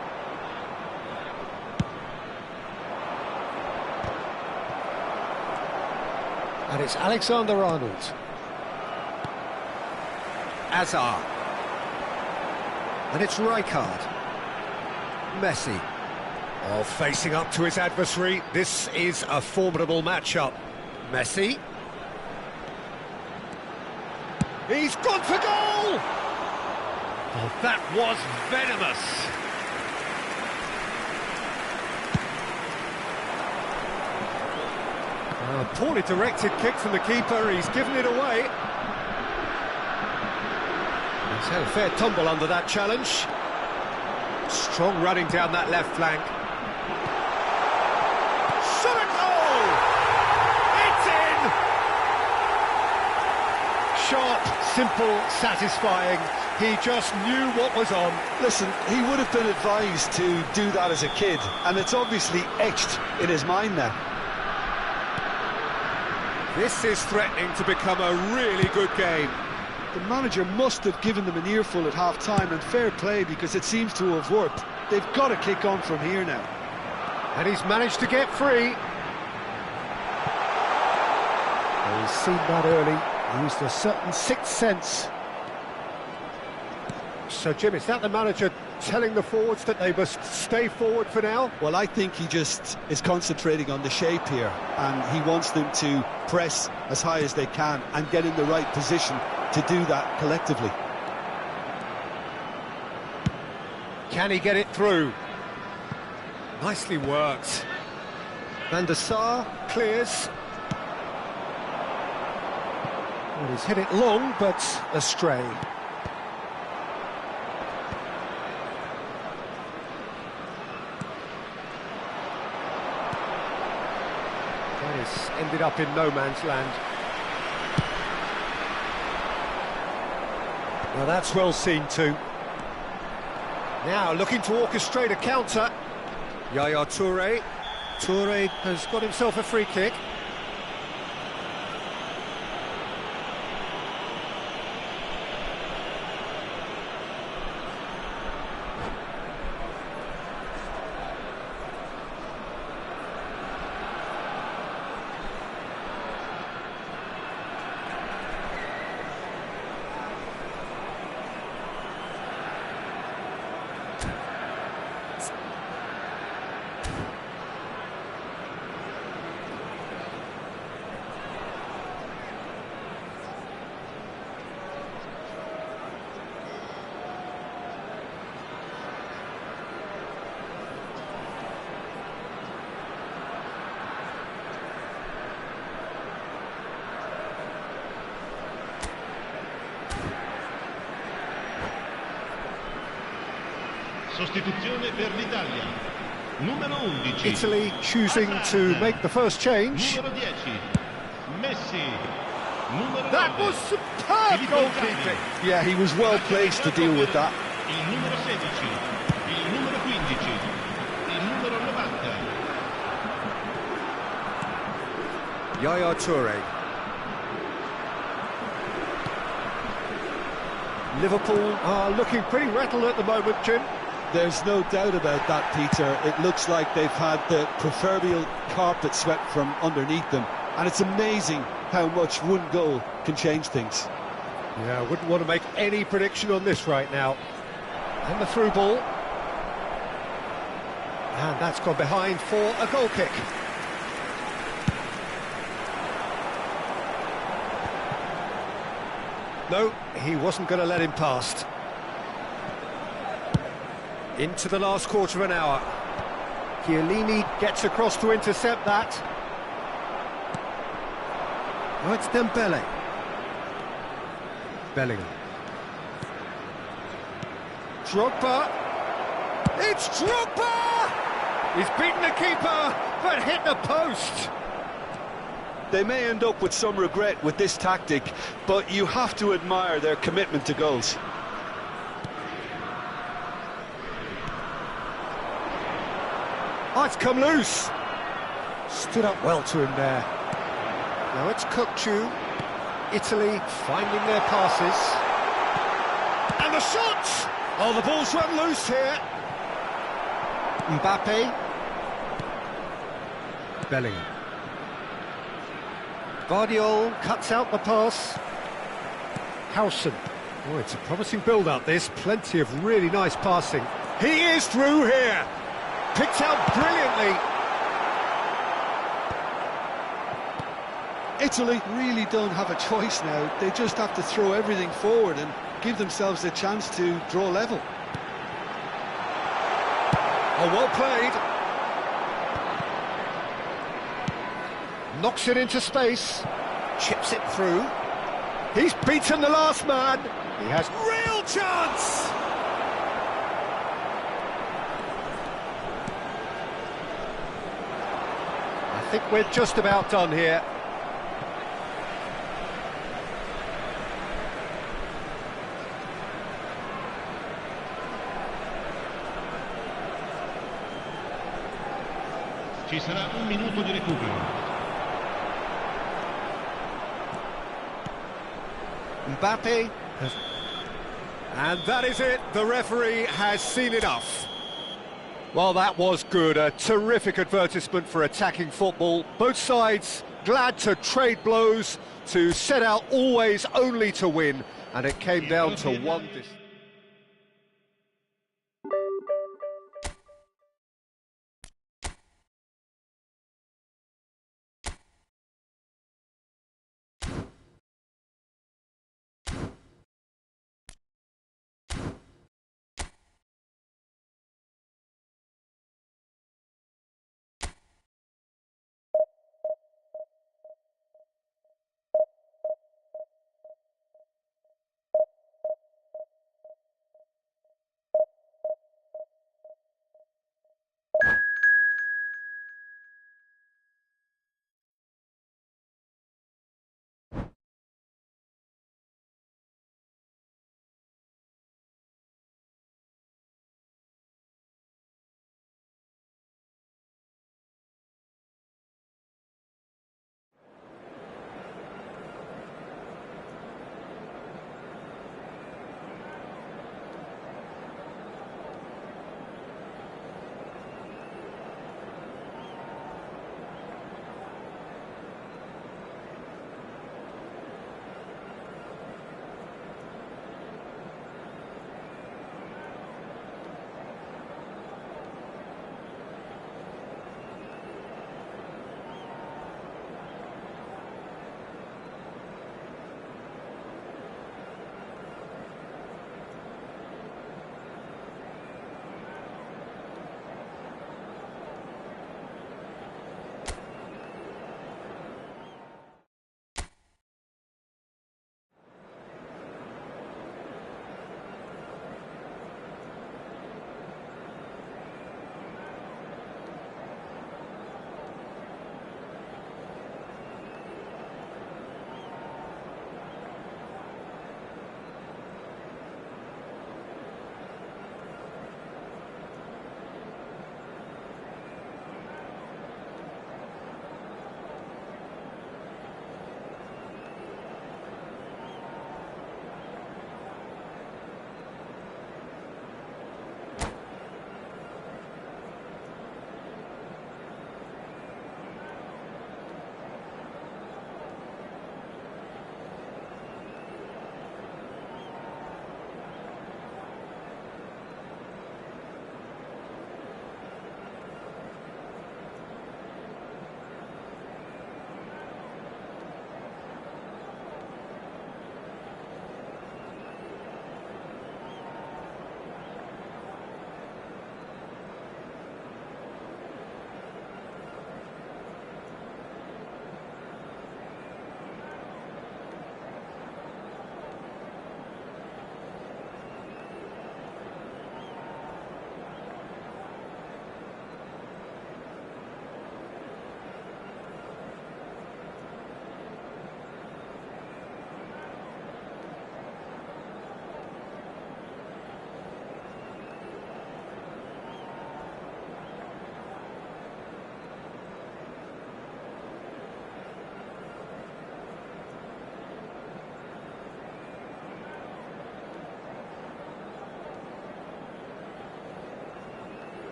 And it's Alexander-Arnold. Azar. And it's Rijkaard. Messi. Oh, facing up to his adversary. This is a formidable matchup. Messi. He's gone for goal! Oh, that was venomous. A poorly directed kick from the keeper, he's given it away. He's had a fair tumble under that challenge. Strong running down that left flank. Shot at goal! It's in! Sharp, Simple, satisfying. He just knew what was on. Listen, he would have been advised to do that as a kid, and it's obviously etched in his mind now. This is threatening to become a really good game. The manager must have given them an earful at half-time, and fair play, because it seems to have worked. They've got to kick on from here now. And he's managed to get free. Well, he's seen that early, used a certain sixth sense. So, Jim, is that the manager telling the forwards that they must stay forward for now? Well, I think he just is concentrating on the shape here, and he wants them to press as high as they can and get in the right position to do that collectively. Can he get it through? Nicely worked. Van der Sar clears. Well, he's hit it long, but astray. That has ended up in no man's land. Well, that's well seen too. Now looking to orchestrate a counter. Yaya Toure. Toure has got himself a free kick. Sostituzione per l'Italia. Numero 11. Italy choosing to make the first change. Numero 10. Messi. Numero 9. That was superb goalkeeping. Yeah, he was well placed to deal with that. Il numero 16. Il numero 15. Il numero 90. Yaya Toure. Liverpool are looking pretty rattled at the moment, Jim. There's no doubt about that, Peter. It looks like they've had the proverbial carpet swept from underneath them. And it's amazing how much one goal can change things. Yeah, I wouldn't want to make any prediction on this right now. And the through ball. And that's gone behind for a goal kick. No, he wasn't going to let him past. Into the last quarter of an hour. Chiellini gets across to intercept that. Oh, it's Dembele. Bellingham. Drogba. It's Drogba! He's beaten the keeper, but hit the post. They may end up with some regret with this tactic, but you have to admire their commitment to goals. Oh, it's come loose. Stood up well to him there. Now it's Kukçu. Italy finding their passes. And the shot! Oh, the ball's run loose here. Mbappe. Bellingham. Guardiola cuts out the pass. Howson. Oh, it's a promising build-up, this. Plenty of really nice passing. He is through here. Picked out brilliantly. Italy really don't have a choice now. They just have to throw everything forward and give themselves a chance to draw level. Oh, well played. Knocks it into space. Chips it through. He's beaten the last man. He has real chance. I think we're just about done here. Ci sarà un minuto di recupero. Mbappe. And that is it. The referee has seen enough. Well, that was good. A terrific advertisement for attacking football. Both sides glad to trade blows, to set out always only to win. And it came down to one...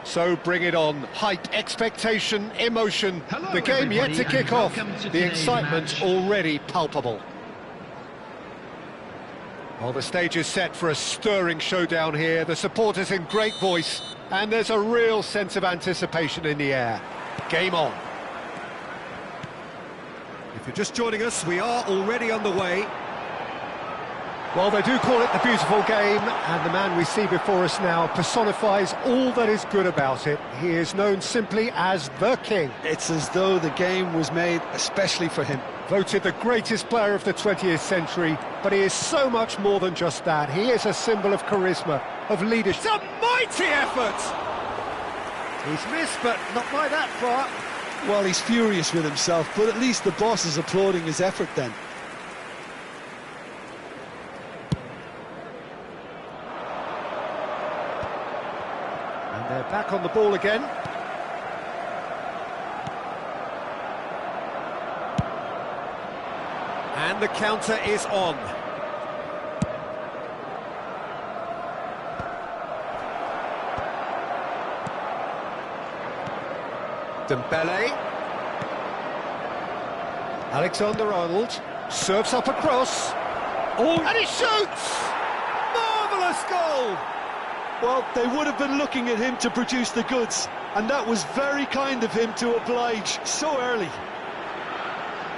So bring it on. Hype, expectation, emotion. Hello, the game yet to everybody, kick off. and welcome to The today's excitement match. already palpable. Well, the stage is set for a stirring showdown here. The supporters in great voice, and there's a real sense of anticipation in the air. Game on. If you're just joining us, we are already underway. Well, they do call it the beautiful game, and the man we see before us now personifies all that is good about it. He is known simply as the King. It's as though the game was made especially for him. Voted the greatest player of the 20th century, but he is so much more than just that. He is a symbol of charisma, of leadership. It's a mighty effort! He's missed, but not by that far. Well, he's furious with himself, but at least the boss is applauding his effort then. And they're back on the ball again. the counter is on. Dembele. Alexander-Arnold serves up a cross. Oh, and he shoots! Marvellous goal! Well, they would have been looking at him to produce the goods, and that was very kind of him to oblige so early.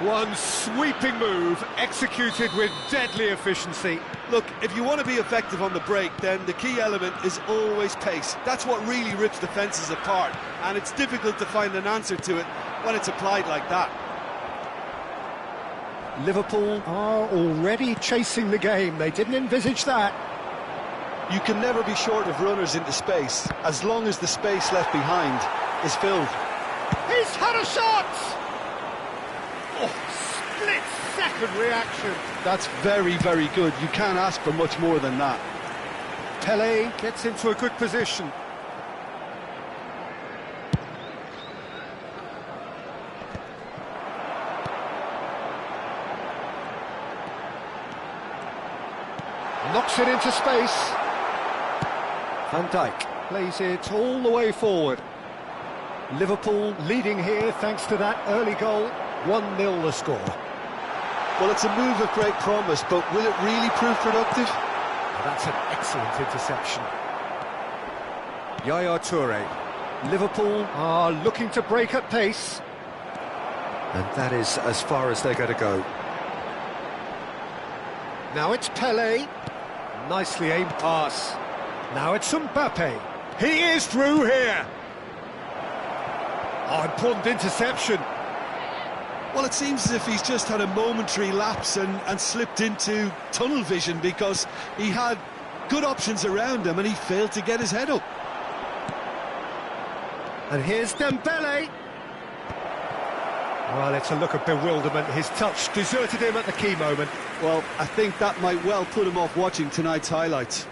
One sweeping move, executed with deadly efficiency. Look, if you want to be effective on the break, then the key element is always pace. That's what really rips defences apart, and it's difficult to find an answer to it when it's applied like that. Liverpool are already chasing the game. They didn't envisage that. You can never be short of runners into space, as long as the space left behind is filled. He's had a shot! Oh, split-second reaction. That's very, very good. You can't ask for much more than that. Pele gets into a good position. Knocks it into space. Van Dijk plays it all the way forward. Liverpool leading here thanks to that early goal. 1-0 the score. Well, it's a move of great promise, but will it really prove productive? That's an excellent interception. Yaya Toure. Liverpool are looking to break at pace. And that is as far as they're going to go. Now it's Pele. Nicely aimed pass. Now it's Mbappe. He is through here. Oh, important interception. Well, it seems as if he's just had a momentary lapse and slipped into tunnel vision, because he had good options around him and he failed to get his head up. And here's Dembele. Well, it's a look of bewilderment. His touch deserted him at the key moment. Well, I think that might well put him off watching tonight's highlights.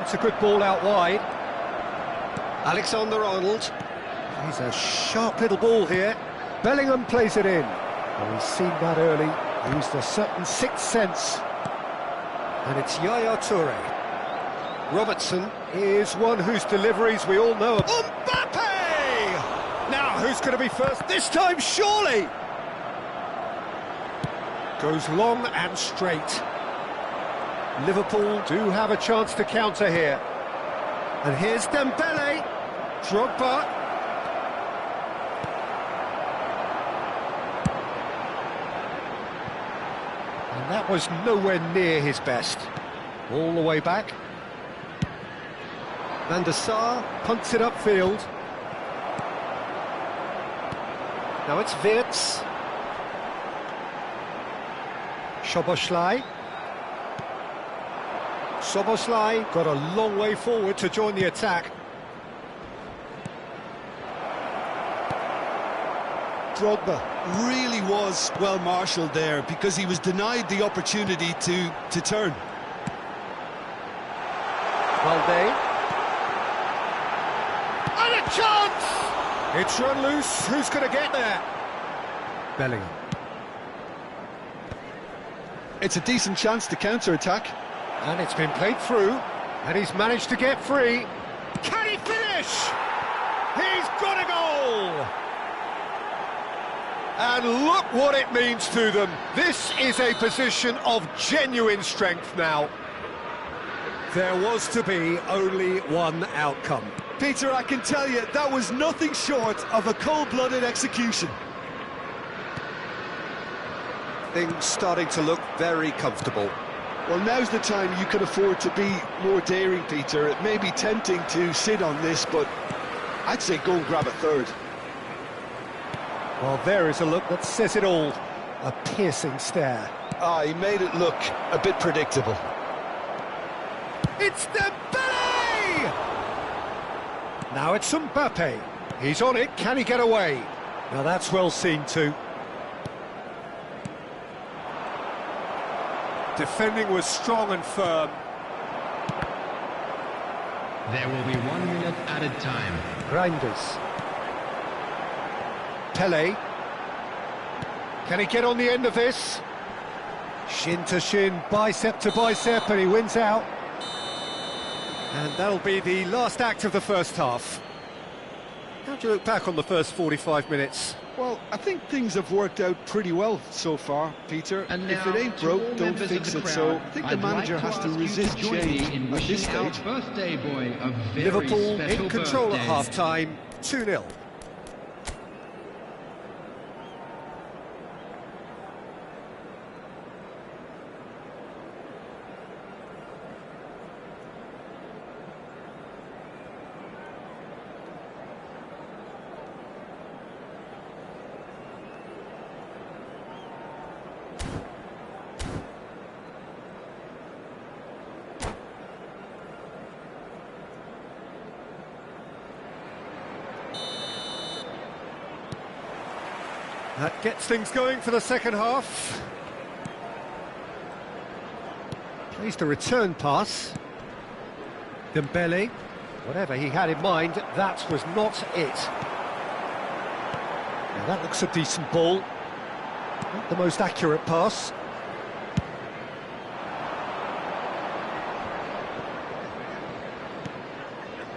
It's a good ball out wide. Alexander-Arnold. He's a sharp little ball here. Bellingham plays it in. Well, he's seen that early. Used a certain sixth sense. And it's Yaya Toure. Robertson is one whose deliveries we all know. Mbappe! Now, who's going to be first this time, surely? Goes long and straight. Liverpool do have a chance to counter here. And here's Dembele. Drogba. And that was nowhere near his best. All the way back. Van der Sar punts it upfield. Now it's Wirtz. Szoboszlai. Szoboszlai got a long way forward to join the attack. Drogba really was well marshalled there, because he was denied the opportunity to turn. Valde. And a chance! It's run loose. Who's going to get there? Bellingham. It's a decent chance to counter-attack. And it's been played through, and he's managed to get free. Can he finish? He's got a goal! And look what it means to them. This is a position of genuine strength now. There was to be only one outcome. Peter, I can tell you, that was nothing short of a cold-blooded execution. Things starting to look very comfortable. Well, now's the time you can afford to be more daring, Peter. It may be tempting to sit on this, but I'd say go and grab a third. Well, there is a look that says it all. A piercing stare. Ah, he made it look a bit predictable. It's Dembele! Now it's Mbappe. He's on it. Can he get away? Now that's well seen too. Defending was strong and firm. There will be 1 minute added time. Reinders. Pele. Can he get on the end of this? Shin to shin, bicep to bicep, and he wins out. And that'll be the last act of the first half. How do you look back on the first 45 minutes? Well, I think things have worked out pretty well so far, Peter. And if now, it ain't to all broke, don't members of fix the it. So crowd, I think the I'd manager like to has to ask you resist join me change in at this wishing our stage. birthday boy a very Liverpool special in control birthday. at half-time, 2-0. That gets things going for the second half. Plays the return pass. Dembele, whatever he had in mind, that was not it. Now that looks a decent ball. Not the most accurate pass.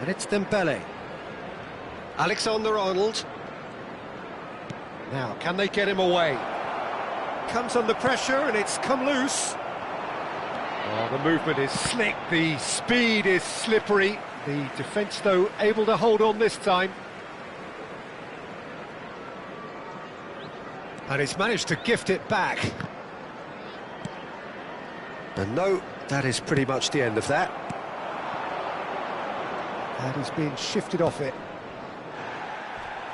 And it's Dembele. Alexander-Arnold. Now, can they get him away? Comes under pressure and it's come loose. Oh, the movement is slick, the speed is slippery. The defence, though, able to hold on this time. And he's managed to gift it back. And no, that is pretty much the end of that. And he's being shifted off it.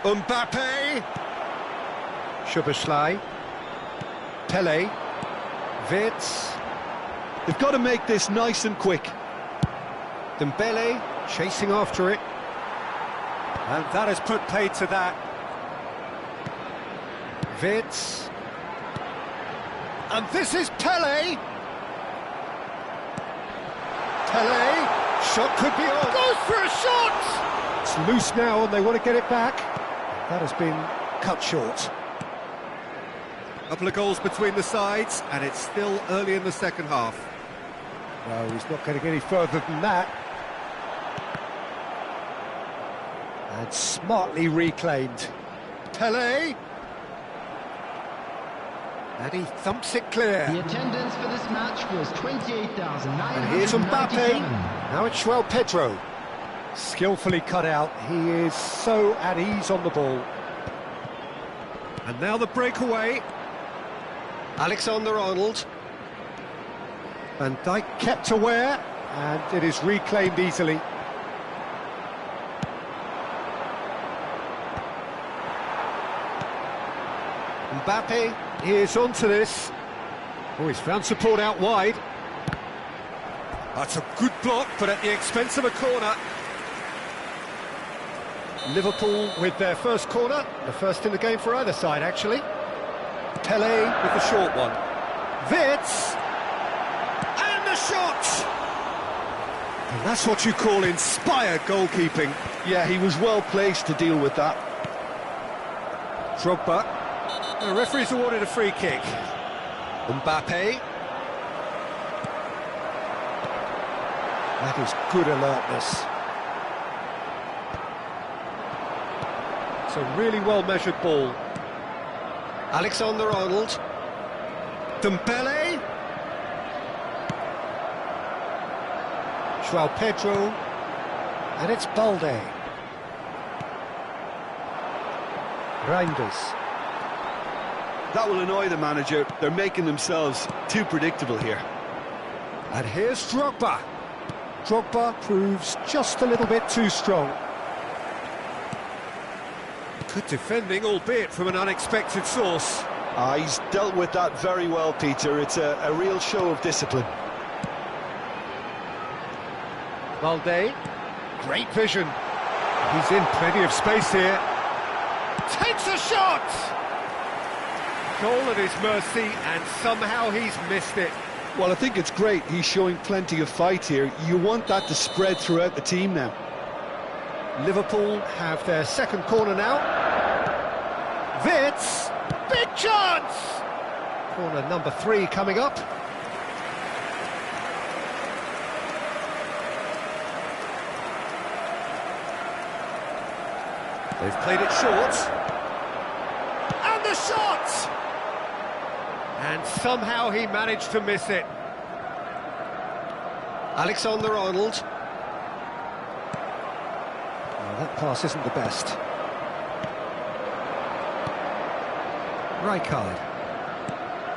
Mbappe! Szoboszlai, Pele, Wirtz. They've got to make this nice and quick. Dembele chasing after it. And that has put paid to that. Wirtz. And this is Pele. Pele. Shot could be on. Goes for a shot! It's loose now and they want to get it back. That has been cut short. Couple of goals between the sides, and it's still early in the second half. No, he's not getting any further than that. And smartly reclaimed. Pele. And he thumps it clear. The attendance for this match was 28,997. And here's Mbappe. Now it's João Pedro. Skillfully cut out. He is so at ease on the ball. And now the breakaway. Alexander-Arnold. Van Dijk kept aware, and it is reclaimed easily. Mbappe is onto this. Oh, he's found support out wide. That's a good block, but at the expense of a corner. Liverpool with their first corner, the first in the game for either side, actually. Pele with the short one. Wirtz! And the shot! And that's what you call inspired goalkeeping. Yeah, he was well placed to deal with that. Drogba. The referee's awarded a free kick. Mbappe. That is good alertness. It's a really well-measured ball. Alexander-Arnold. Dembele. João Pedro. And it's Balde. Reinders. That will annoy the manager. They're making themselves too predictable here. And here's Drogba. Drogba proves just a little bit too strong. Good defending, albeit from an unexpected source. He's dealt with that very well, Peter. It's a real show of discipline. Balde, great vision. He's in plenty of space here. Takes a shot! Goal at his mercy, and somehow he's missed it. Well, I think it's great. He's showing plenty of fight here. You want that to spread throughout the team now. Liverpool have their second corner now. Wits, big chance! Corner number 3 coming up. They've played it short. And the shot! And somehow he managed to miss it. Alexander-Arnold. Well, that pass isn't the best. Rijkaard.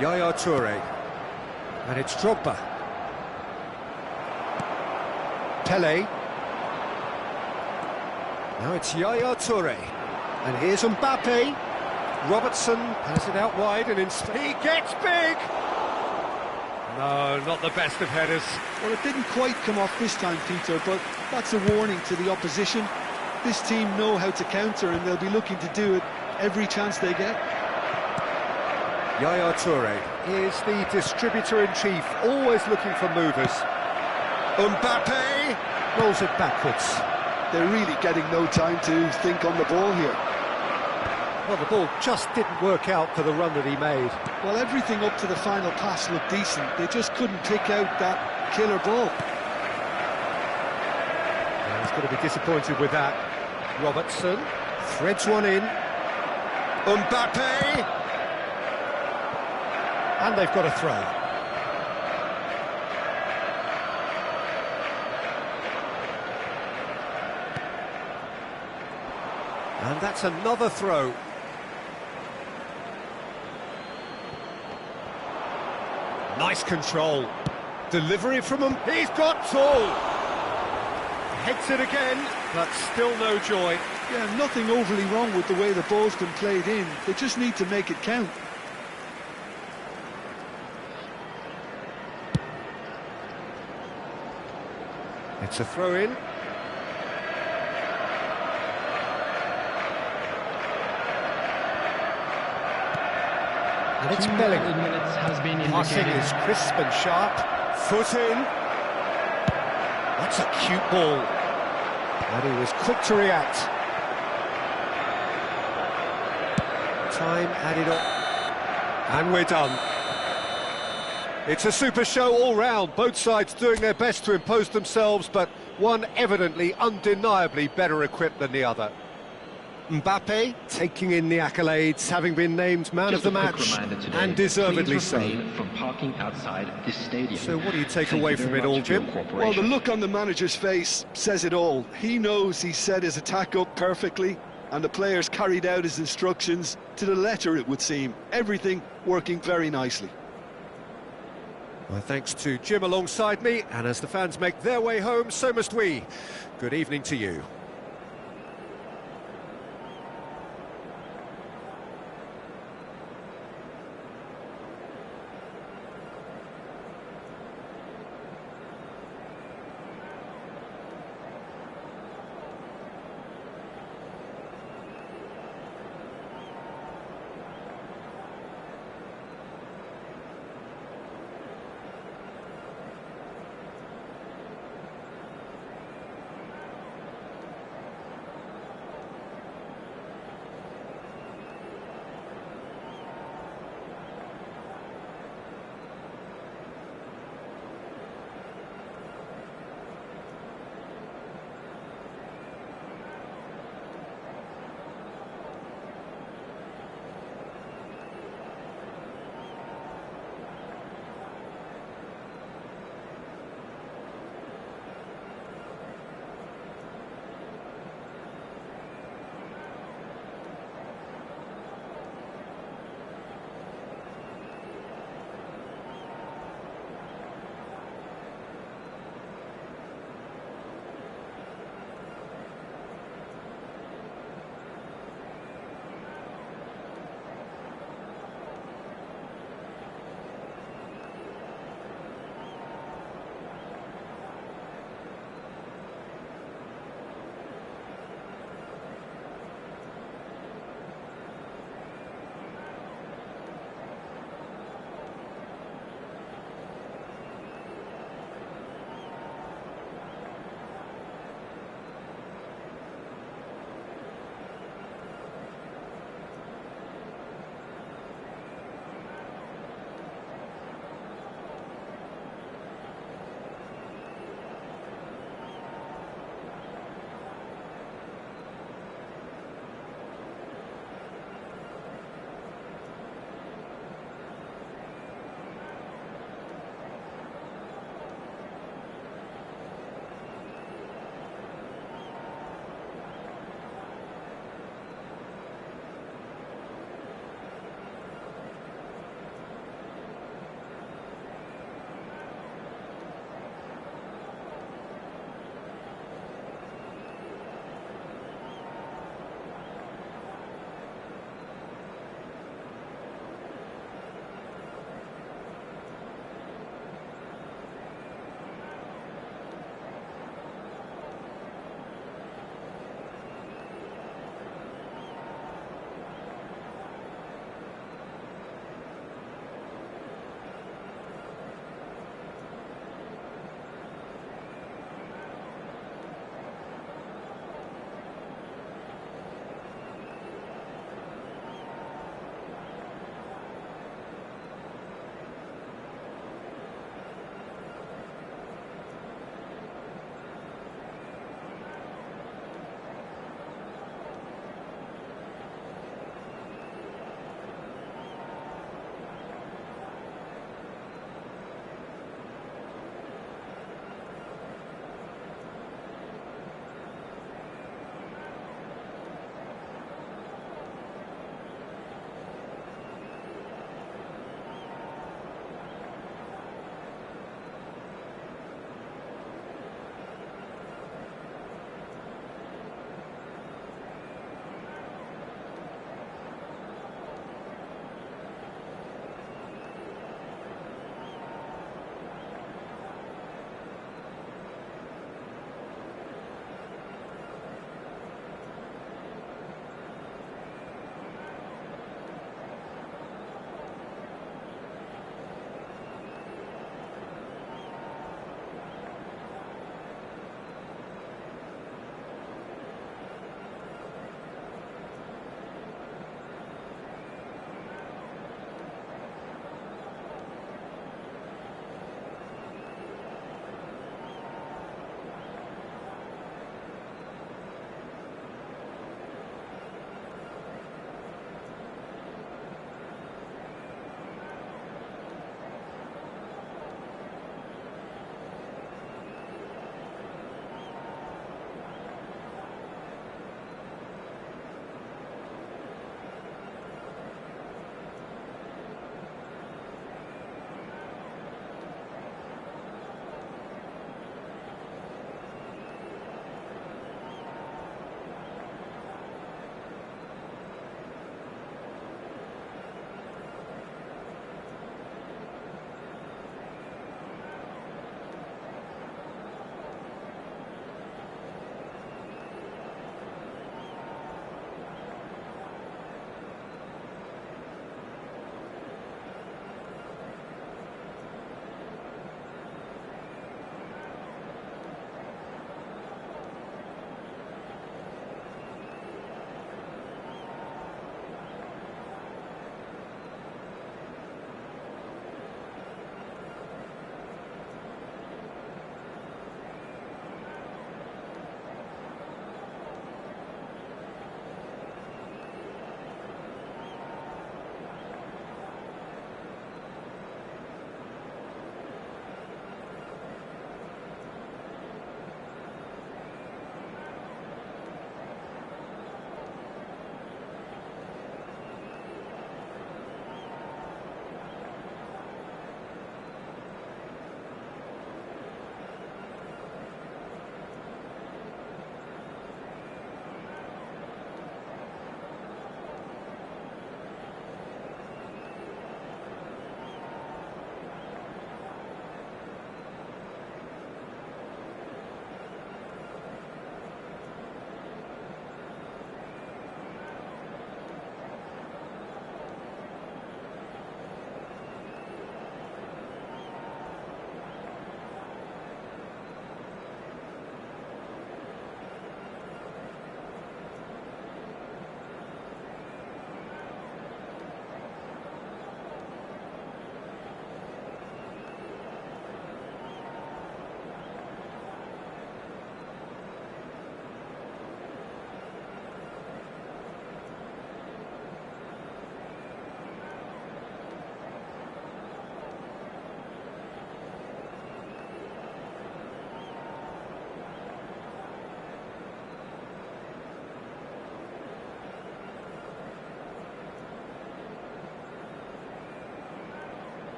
Yaya Toure. And it's Drogba. Pele. Now it's Yaya Toure. And here's Mbappe. Robertson has it out wide and he gets big! No, not the best of headers. Well, it didn't quite come off this time, Peter, but that's a warning to the opposition. This team know how to counter and they'll be looking to do it every chance they get. Yaya Toure is the distributor-in-chief, always looking for movers. Mbappe rolls it backwards. They're really getting no time to think on the ball here. Well, the ball just didn't work out for the run that he made. Well, everything up to the final pass looked decent. They just couldn't pick out that killer ball. Yeah, he's going to be disappointed with that. Robertson threads one in. Mbappe! And they've got a throw. And that's another throw. Nice control. Delivery from him. He's got tall. Heads it again, but still no joy. Yeah, nothing overly wrong with the way the ball's been played in. They just need to make it count. It's a throw-in. And it's 2 Bellingham. minutes has been Passing indicated. is crisp and sharp. Foot in. That's a cute ball. And he was quick to react. Time added on. And we're done. It's a super show all round. Both sides doing their best to impose themselves, but one evidently, undeniably better equipped than the other. Mbappe taking in the accolades, having been named man of the match, and deservedly so. From parking outside this stadium. So what do you take away from it all, Jim? Well, the look on the manager's face says it all. He knows he set his attack up perfectly, and the players carried out his instructions to the letter, it would seem. Everything working very nicely. Well, thanks to Jim alongside me, and as the fans make their way home, so must we. Good evening to you.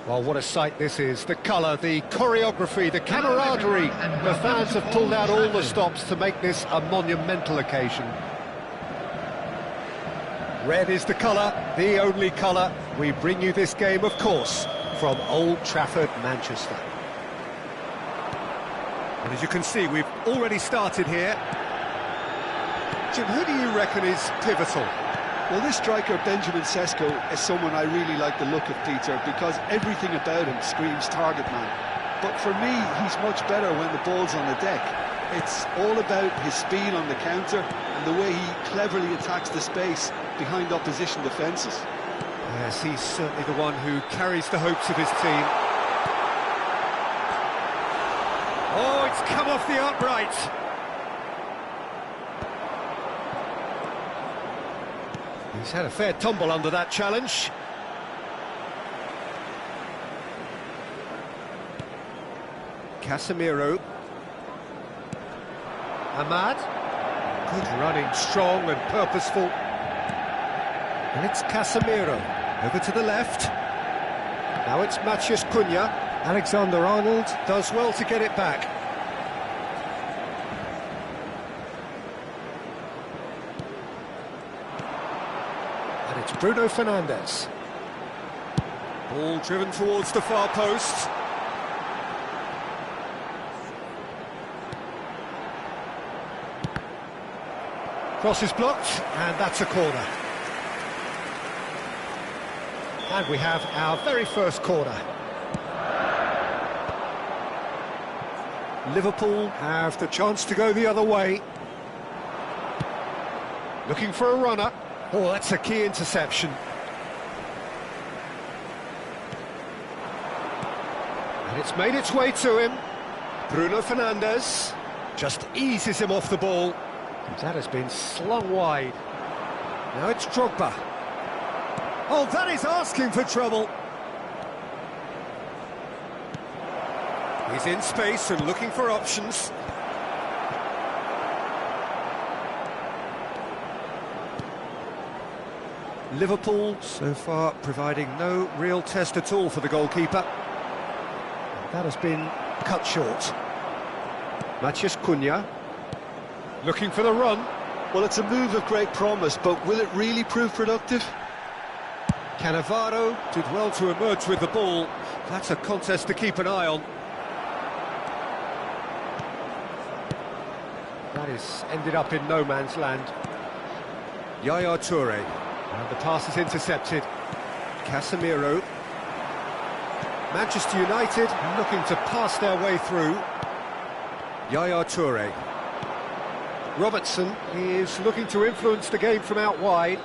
Well, what a sight this is. The colour, the choreography, the camaraderie. The fans have pulled out all the stops to make this a monumental occasion. Red is the colour, the only colour. We bring you this game, of course, from Old Trafford, Manchester. And as you can see, we've already started here. Jim, who do you reckon is pivotal? Well, this striker, Benjamin Sesko, is someone I really like the look of, Peter, because everything about him screams target man. But for me, he's much better when the ball's on the deck. It's all about his speed on the counter and the way he cleverly attacks the space behind opposition defences. Yes, he's certainly the one who carries the hopes of his team. Oh, it's come off the upright. He's had a fair tumble under that challenge. Casemiro. Ahmad. Good running, strong and purposeful. And it's Casemiro. Over to the left. Now it's Matheus Cunha. Alexander-Arnold does well to get it back. And it's Bruno Fernandes. Ball driven towards the far post. Cross is blocked, and that's a corner. And we have our very first corner. Liverpool have the chance to go the other way. Looking for a runner. Oh, that's a key interception. And it's made its way to him. Bruno Fernandes just eases him off the ball. That has been slung wide. Now it's Drogba. Oh, that is asking for trouble. He's in space and looking for options. Liverpool so far providing no real test at all for the goalkeeper. That has been cut short. Matheus Cunha looking for the run. Well, it's a move of great promise, but will it really prove productive? Cannavaro did well to emerge with the ball. That's a contest to keep an eye on. That is ended up in no man's land. Yaya Toure. And the pass is intercepted. Casemiro. Manchester United looking to pass their way through. Yaya Toure. Robertson is looking to influence the game from out wide.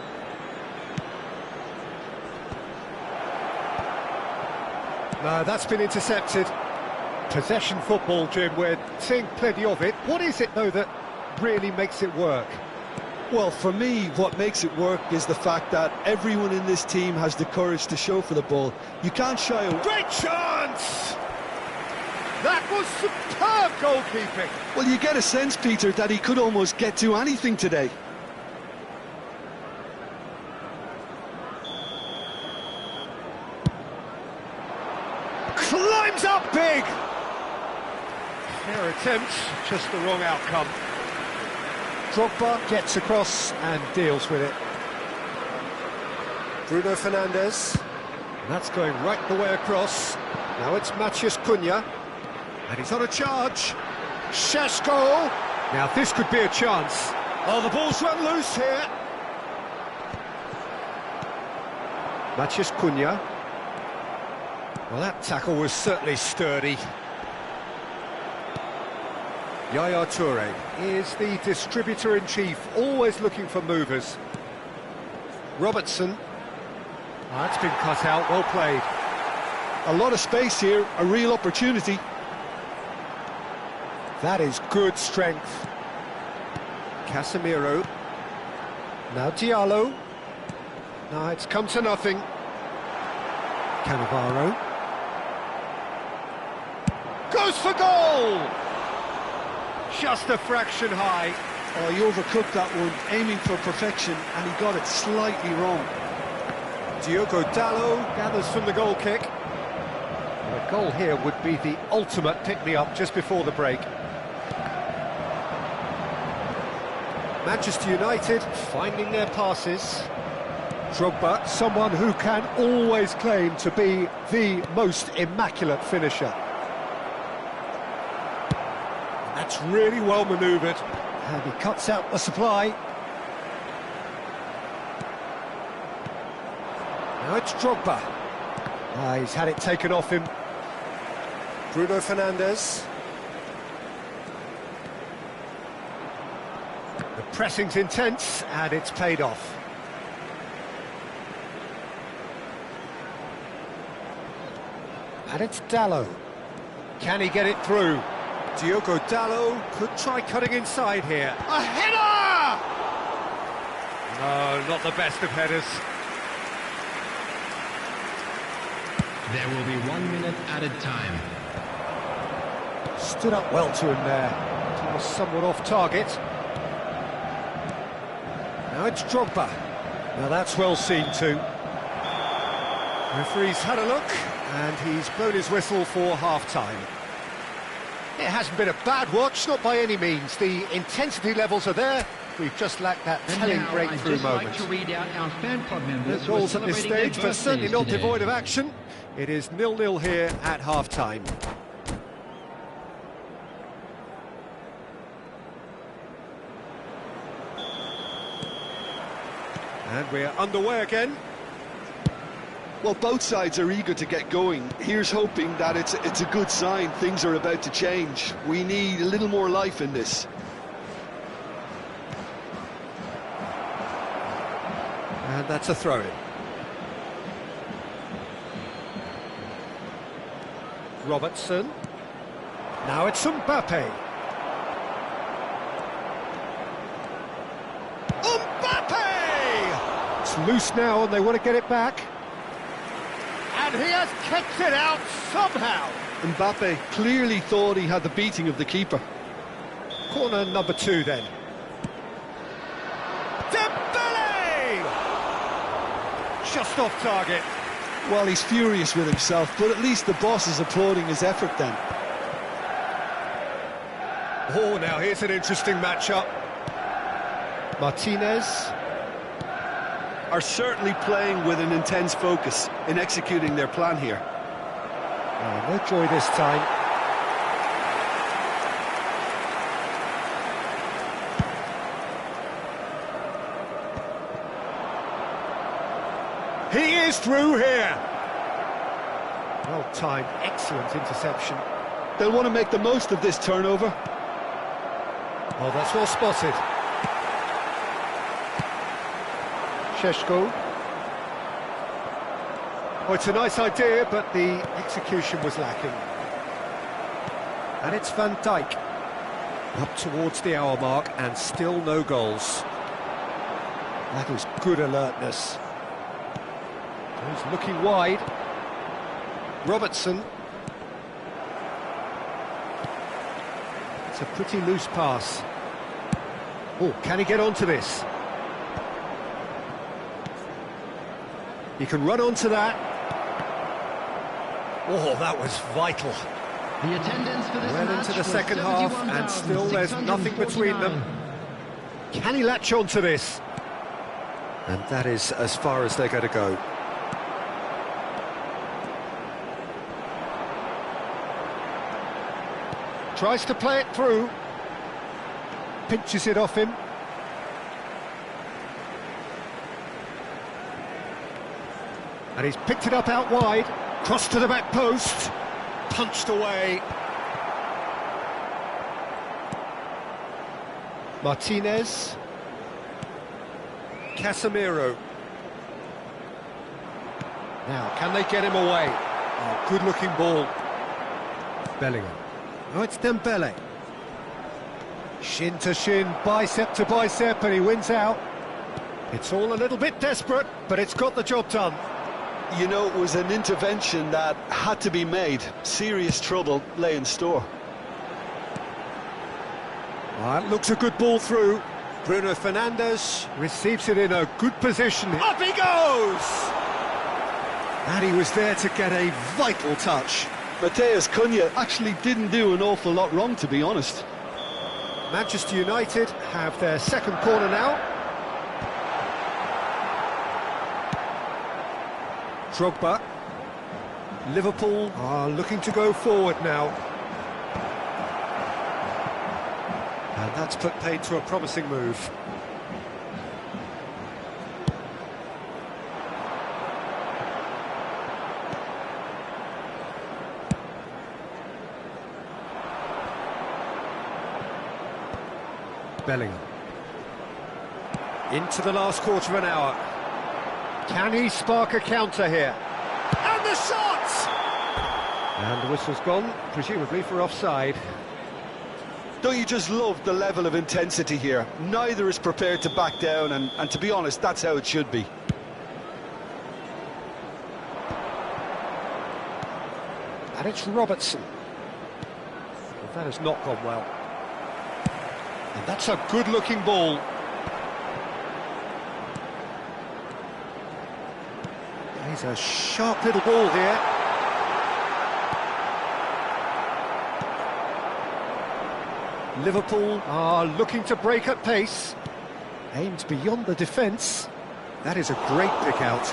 No, that's been intercepted. Possession football, Jim, we're seeing plenty of it. What is it, though, that really makes it work? Well, for me, what makes it work is the fact that everyone in this team has the courage to show for the ball. You can't shy away. Great chance! That was superb goalkeeping. Well, you get a sense, Peter, that he could almost get to anything today. Climbs up big! Fair attempt, just the wrong outcome. Drogba gets across and deals with it. Bruno Fernandes. And that's going right the way across. Now it's Matheus Cunha. And he's on a charge. Sesko. Now this could be a chance. Oh, the ball's run loose here. Matheus Cunha. Well, that tackle was certainly sturdy. Yaya Toure is the distributor-in-chief, always looking for movers. Robertson. Oh, that's been cut out, well played. A lot of space here, a real opportunity. That is good strength. Casemiro. Now Diallo. No, it's come to nothing. Cannavaro. Goes for goal! Just a fraction high. Oh, he overcooked that one, aiming for perfection, and he got it slightly wrong. Diogo Dalot gathers from the goal kick. Goal here would be the ultimate pick-me-up just before the break. Manchester United finding their passes. Drogba, someone who can always claim to be the most immaculate finisher. That's really well manoeuvred. And he cuts out the supply. Now it's Drogba. He's had it taken off him. Bruno Fernandes. The pressing's intense, and it's paid off. And it's Dalot. Can he get it through? Diogo Dalot could try cutting inside here. A header! No, not the best of headers. There will be 1 minute added time. Stood up well to him there. He was somewhat off target. Now it's Drogba. Now that's well seen too. Referee's had a look, and he's blown his whistle for half-time. It hasn't been a bad watch, not by any means. The intensity levels are there. We've just lacked that telling breakthrough moment. Like to read out our fan club members No goals at this stage, but certainly not devoid of action. It is 0-0 here at half-time. And we're underway again. Well, both sides are eager to get going. Here's hoping that it's a good sign. Things are about to change. We need a little more life in this. And that's a throw-in. Robertson. Now it's Mbappe. Mbappe! It's loose now and they want to get it back. And he has kicked it out somehow. Mbappe clearly thought he had the beating of the keeper. Corner number 2 then. Dembele! Just off target. Well, he's furious with himself, but at least the boss is applauding his effort then. Oh, now here's an interesting matchup. Martinez. Are certainly playing with an intense focus in executing their plan here. Oh, no joy this time. He is through here. Well timed, excellent interception. They'll want to make the most of this turnover. Oh, that's well spotted. Šeško. Oh, it's a nice idea, but the execution was lacking. And it's Van Dijk. Up towards the hour mark, and still no goals. That is good alertness. He's looking wide. Robertson. It's a pretty loose pass. Oh, can he get onto this? He can run onto that. Oh, that was vital. The attendance for this Well match into the was second half, and still there's nothing between them. Can he latch onto this? And that is as far as they're going to go. Tries to play it through. Pinches it off him. And he's picked it up out wide. Cross to the back post. Punched away. Martinez. Casemiro. Now, can they get him away? Oh, good-looking ball. Bellingham. Oh, it's Dembele. Shin to shin, bicep to bicep, and he wins out. It's all a little bit desperate, but it's got the job done. You know, it was an intervention that had to be made. Serious trouble lay in store. That looks a good ball through. Bruno Fernandes receives it in a good position. Up he goes! And he was there to get a vital touch. Mateus Cunha actually didn't do an awful lot wrong, to be honest. Manchester United have their second corner now. Drogba. Liverpool are looking to go forward now. And that's put paid to a promising move. Bellingham. Into the last quarter of an hour. Can he spark a counter here? And the shot! And the whistle's gone, presumably for offside. Don't you just love the level of intensity here? Neither is prepared to back down, and to be honest, that's how it should be. And it's Robertson. Well, that has not gone well. And that's a good-looking ball. He's a sharp little ball here. Liverpool are looking to break at pace. Aimed beyond the defence. That is a great pick out.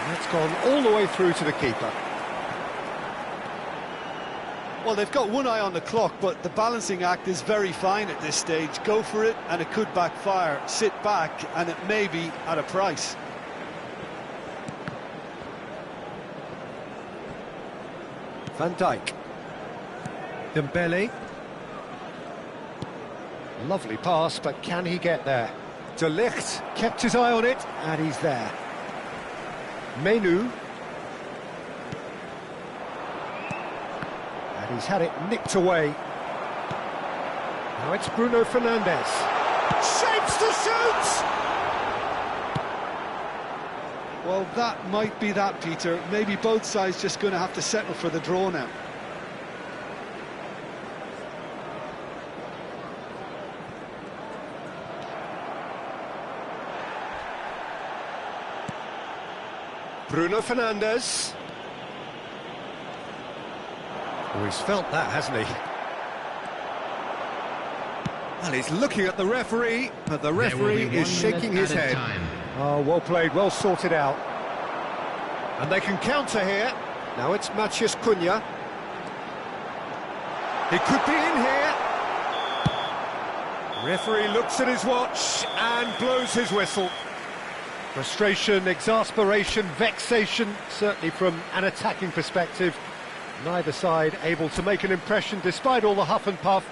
That's gone all the way through to the keeper. Well, they've got one eye on the clock, but the balancing act is very fine at this stage. Go for it, and it could backfire. Sit back, and it may be at a price. Van Dijk. Dembele. Lovely pass, but can he get there? De Ligt kept his eye on it, and he's there. Menu. And he's had it nicked away. Now it's Bruno Fernandes. Shapes to shoot! Well, that might be that, Peter. Maybe both sides just going to have to settle for the draw now. Bruno Fernandes. Oh, he's felt that, hasn't he? Well, he's looking at the referee, but the referee is shaking his head. Oh, well played, well sorted out. And they can counter here. Now it's Mateus Cunha. He could be in here. Referee looks at his watch and blows his whistle. Frustration, exasperation, vexation, certainly from an attacking perspective. Neither side able to make an impression despite all the huff and puff.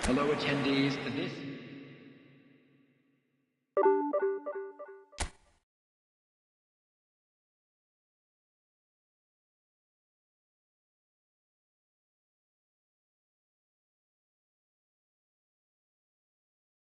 Hello attendees, this